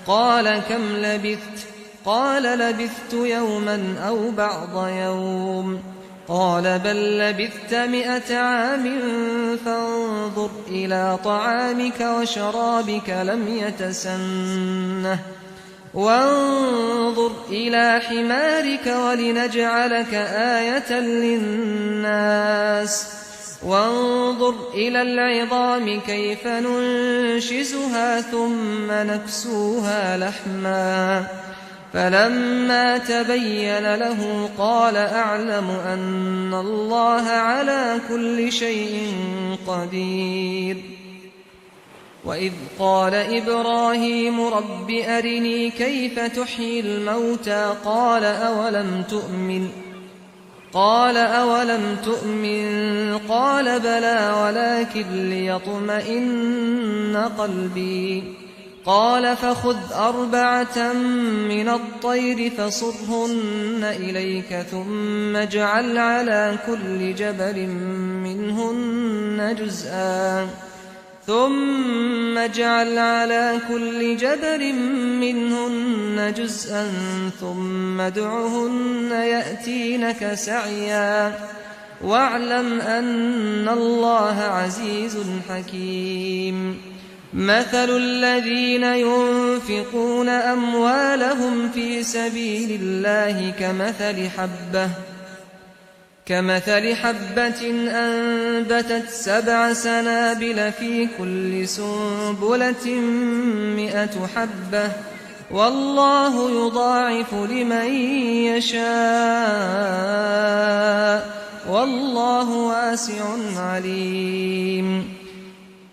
قال كم لبثت قال لبثت يوما أو بعض يوم قال بل لبثت 100 عام فانظر إلى طعامك وشرابك لم يتسنه وانظر إلى حمارك ولنجعلك آية للناس وانظر إلى العظام كيف ننشزها ثم نكسوها لحما فلما تبين له قال أعلم أن الله على كل شيء قدير وإذ قال إبراهيم رب أرني كيف تحيي الموتى قال أولم تؤمن قال بلى ولكن ليطمئن قلبي قال فخذ 4 من الطير فصرهن إليك ثم اجعل على كل جبل منهن جزءا ثم ادعهن يأتينك سعيا واعلم أن الله عزيز حكيم مثل الذين ينفقون أموالهم في سبيل الله كمثل حبة أنبتت 7 سنابل في كل سنبلة 100 حبة والله يضاعف لمن يشاء والله واسع عليم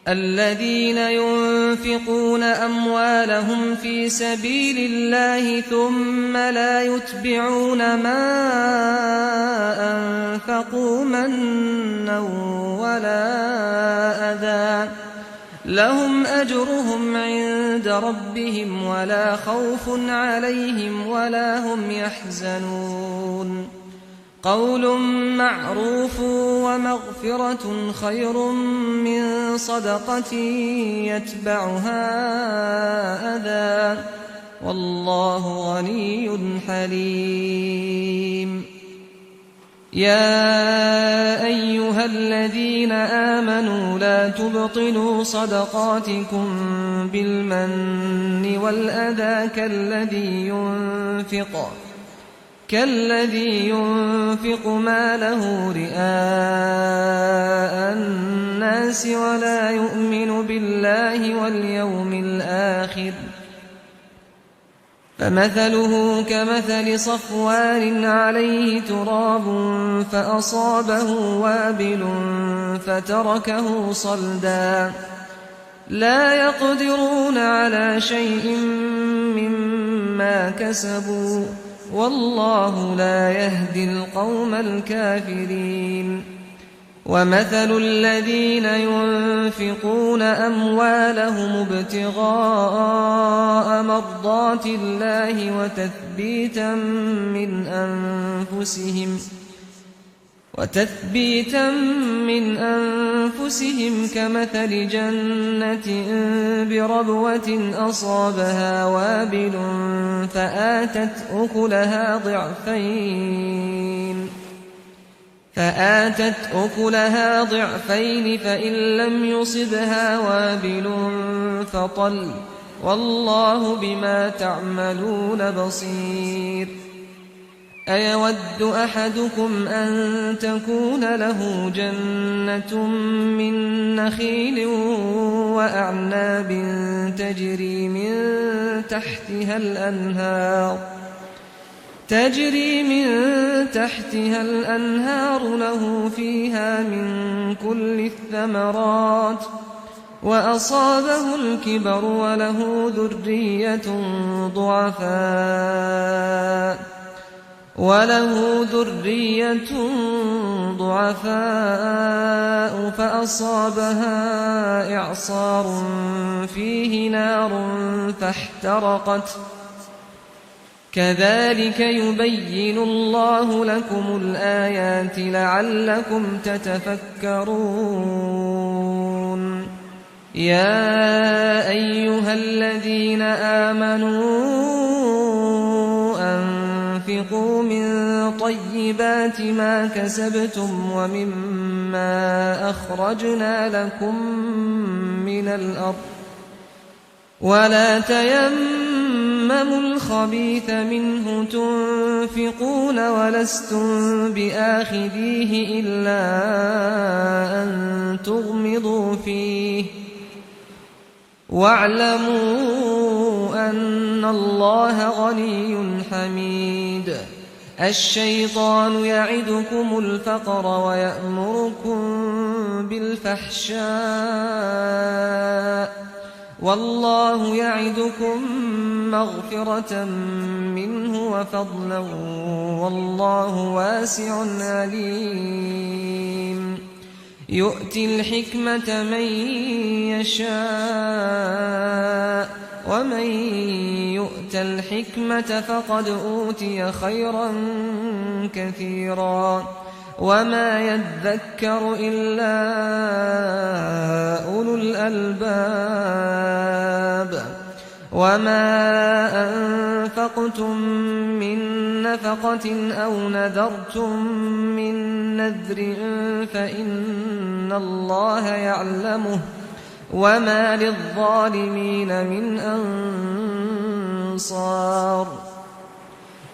الذين ينفقون أموالهم في سبيل الله ثم لا يتبعون ما أنفقوا منا ولا أذى لهم أجرهم عند ربهم ولا خوف عليهم ولا هم يحزنون قول معروف ومغفرة خير من صدقة يتبعها أذى والله غني حليم يا أيها الذين آمنوا لا تبطلوا صدقاتكم بالمن والأذى كالذي ينفق ماله رئاء الناس ولا يؤمن بالله واليوم الآخر فمثله كمثل صفوان عليه تراب فأصابه وابل فتركه صلدا لا يقدرون على شيء مما كسبوا والله لا يهدي القوم الكافرين ومثل الذين ينفقون أموالهم ابتغاء مرضات الله وتثبيتا من أنفسهم كمثل جنة بربوة أصابها وابل فآتت أكلها ضعفين فإن لم يصبها وابل فطل والله بما تعملون بصير أيود أحدكم أن تكون له جنة من نخيل وأعناب تجري من تحتها الأنهار له فيها من كل الثمرات وأصابه الكبر وله ذرية ضعفاء فأصابها إعصار فيه نار فاحترقت كذلك يبين الله لكم الآيات لعلكم تتفكرون يا أيها الذين آمنوا أنفقوا من طيبات ما كسبتم ومما أخرجنا لكم من الأرض ولا تيمموا الخبيث منه تنفقون ولستم بآخذيه إلا أن تغمضوا فيه واعلموا أن الله غني حميد الشيطان يعدكم الفقر ويأمركم بالفحشاء والله يعدكم مغفرة منه وفضلا والله واسع عليم يؤتي الحكمة من يشاء ومن يؤت الحكمة فقد أوتي خيرا كثيرا وما يذكر إلا أولو الألباب وما أنفقتم من نفقة أو نذرتم من نذر فإن الله يعلمه وما للظالمين من أنصار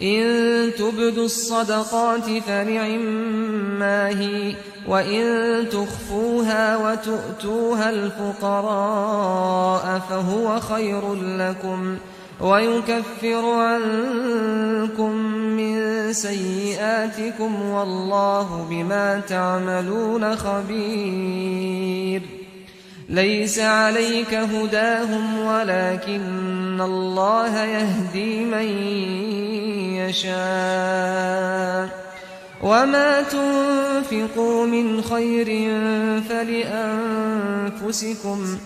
إن تبدوا الصدقات فنعما هي وإن تخفوها وتؤتوها الفقراء فهو خير لكم ويكفر عنكم من سيئاتكم والله بما تعملون خبير ليس عليك هداهم ولكن الله يهدي من يشاء وما تنفقوا من خير فلأنفسكم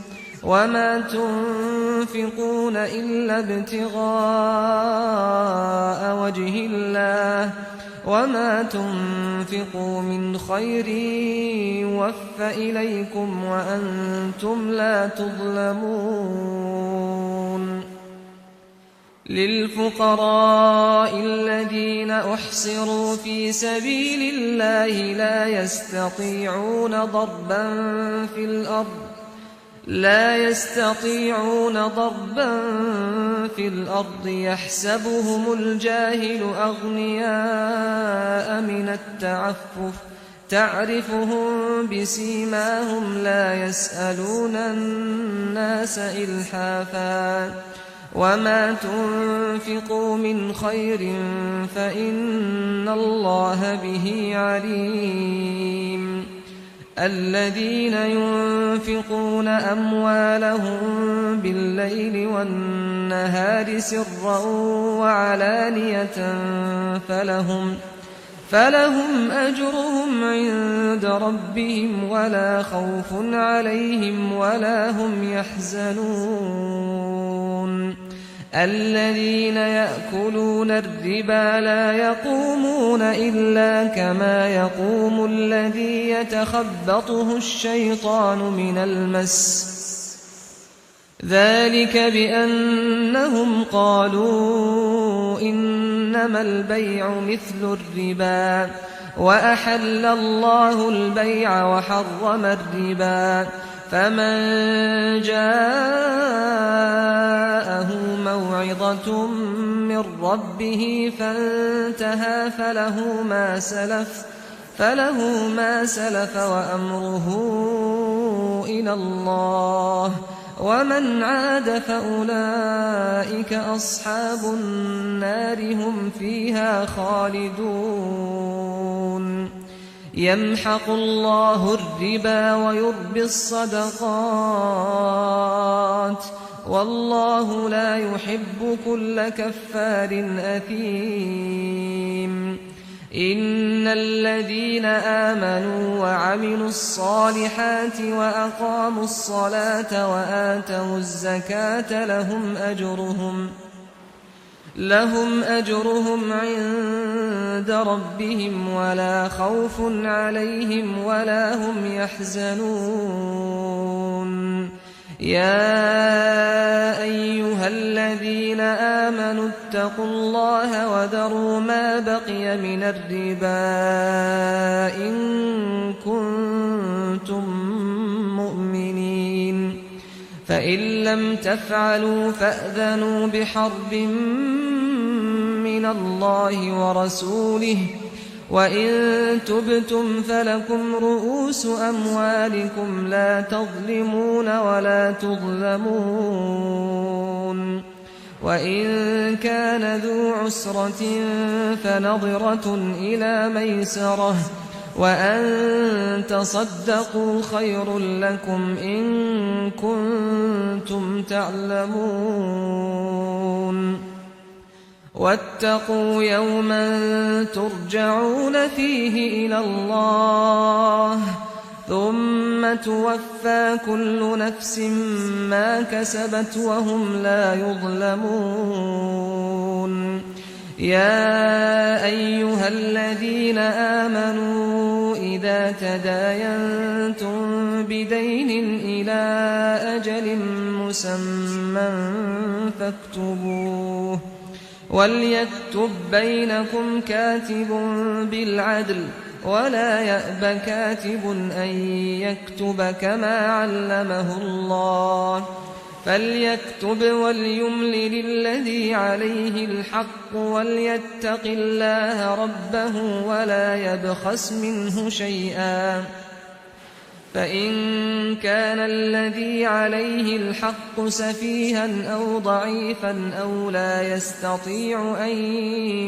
وما تنفقون إلا ابتغاء وجه الله وما تنفقوا من خير يوف إليكم وأنتم لا تظلمون للفقراء الذين أحصروا في سبيل الله لا يستطيعون ضربا في الأرض يحسبهم الجاهل أغنياء من التعفف تعرفهم بسيماهم لا يسألون الناس إلحافا وما تنفقوا من خير فإن الله به عليم الذين ينفقون أموالهم بالليل والنهار سرا وعلانية فلهم أجرهم عند ربهم ولا خوف عليهم ولا هم يحزنون الذين يأكلون الربا لا يقومون إلا كما يقوم الذي يتخبطه الشيطان من المس ذلك بأنهم قالوا إنما البيع مثل الربا وأحل الله البيع وحرم الربا فمن جاءه موعظة من ربه فانتهى فله ما سلف وأمره إلى الله ومن عاد فأولئك أصحاب النار هم فيها خالدون يمحق الله الربا ويربي الصدقات والله لا يحب كل كفار أثيم إن الذين آمنوا وعملوا الصالحات وأقاموا الصلاة وآتوا الزكاة لهم أجرهم عند ربهم ولا خوف عليهم ولا هم يحزنون يا أيها الذين آمنوا اتقوا الله وذروا ما بقي من الربا إن كنتم مؤمنين فإن لم تفعلوا فأذنوا بحرب من الله ورسوله وإن تبتم فلكم رؤوس أموالكم لا تظلمون ولا تظلمون وإن كان ذو عسرة فنظرة إلى ميسرة وأن تصدقوا خير لكم إن كنتم تعلمون واتقوا يوما ترجعون فيه إلى الله ثم توفى كل نفس ما كسبت وهم لا يظلمون يا أيها الذين آمنوا إذا تداينتم بدين إلى أجل مسمى فاكتبوه وليكتب بينكم كاتب بالعدل ولا يأب كاتب أن يكتب كما علمه الله فليكتب وليملل الذي عليه الحق وليتق الله ربه ولا يبخس منه شيئا فإن كان الذي عليه الحق سفيها أو ضعيفا أو لا يستطيع أن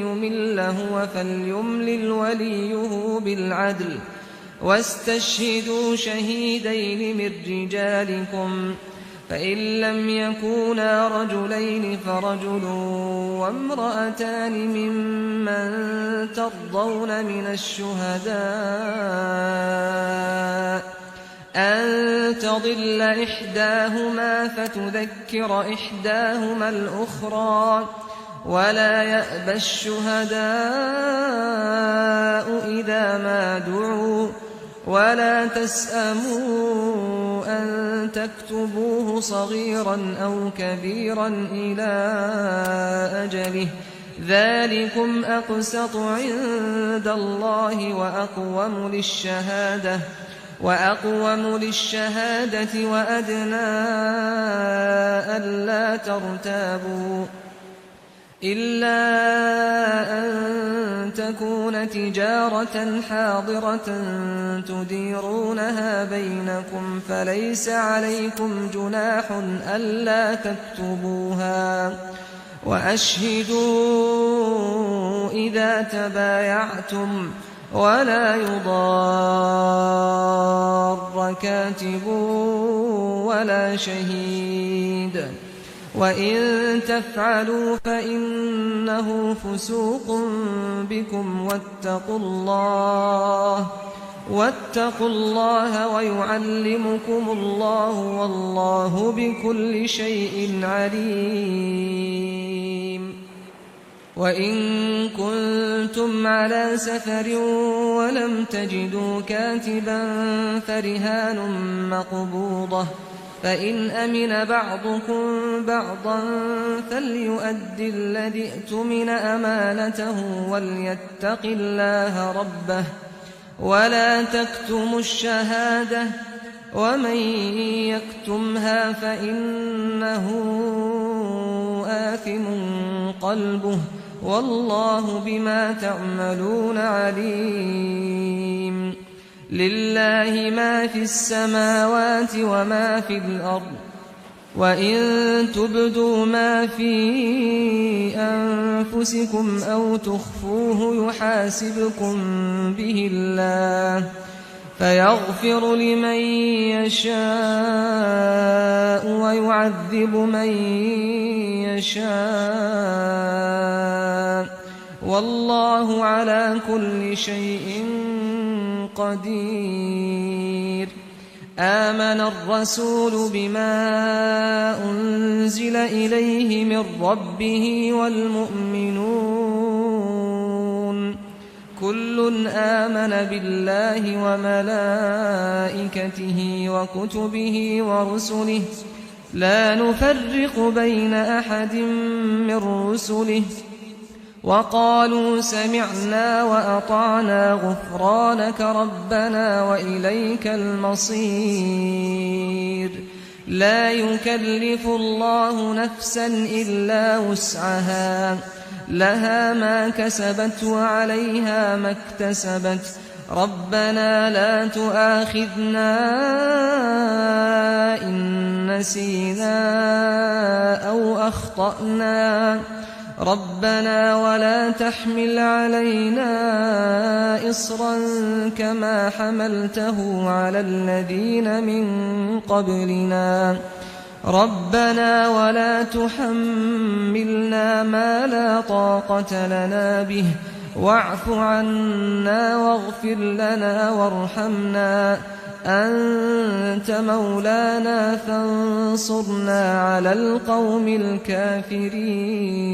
يمل هو فليملل وليه بالعدل واستشهدوا شهيدين من رجالكم فإن لم يكونا رجلين فرجل وامرأتان ممن ترضون من الشهداء أن تضل إحداهما فتذكر إحداهما الأخرى ولا يأبى الشهداء إذا ما دعوا ولا تسأموا أن تكتبوه صغيرا أو كبيرا إلى أجله ذلكم أقسط عند الله وأقوم للشهادة وأدنى ألا ترتابوا إلا أن تكون تجارة حاضرة تديرونها بينكم فليس عليكم جناح ألا تكتبوها وأشهدوا إذا تبايعتم ولا يضار كاتب ولا شهيد وإن تفعلوا فإنه فسوق بكم واتقوا الله ويعلمكم الله والله بكل شيء عليم وإن كنتم على سفر ولم تجدوا كاتبا فرهان مقبوضة فإن أمن بعضكم بعضا فليؤد الذي اؤتمن أمانته وليتق الله ربه ولا تكتموا الشهادة ومن يكتمها فإنه آثم قلبه والله بما تعملون عليم لله ما في السماوات وما في الأرض وإن تبدوا ما في أنفسكم أو تخفوه يحاسبكم به الله فيغفر لمن يشاء ويعذب من يشاء والله على كل شيء قدير آمن الرسول بما أنزل إليه من ربه والمؤمنون كل آمن بالله وملائكته وكتبه ورسله لا نفرق بين أحد من رسله وقالوا سمعنا وأطعنا غفرانك ربنا وإليك المصير لا يكلف الله نفسا إلا وسعها لها ما كسبت وعليها ما اكتسبت ربنا لا تؤاخذنا إن نسينا أو أخطأنا ربنا ولا تحمل علينا إصرا كما حملته على الذين من قبلنا ربنا ولا تحملنا ما لا طاقة لنا به واعف عنا واغفر لنا وارحمنا أنت مولانا فانصرنا على القوم الكافرين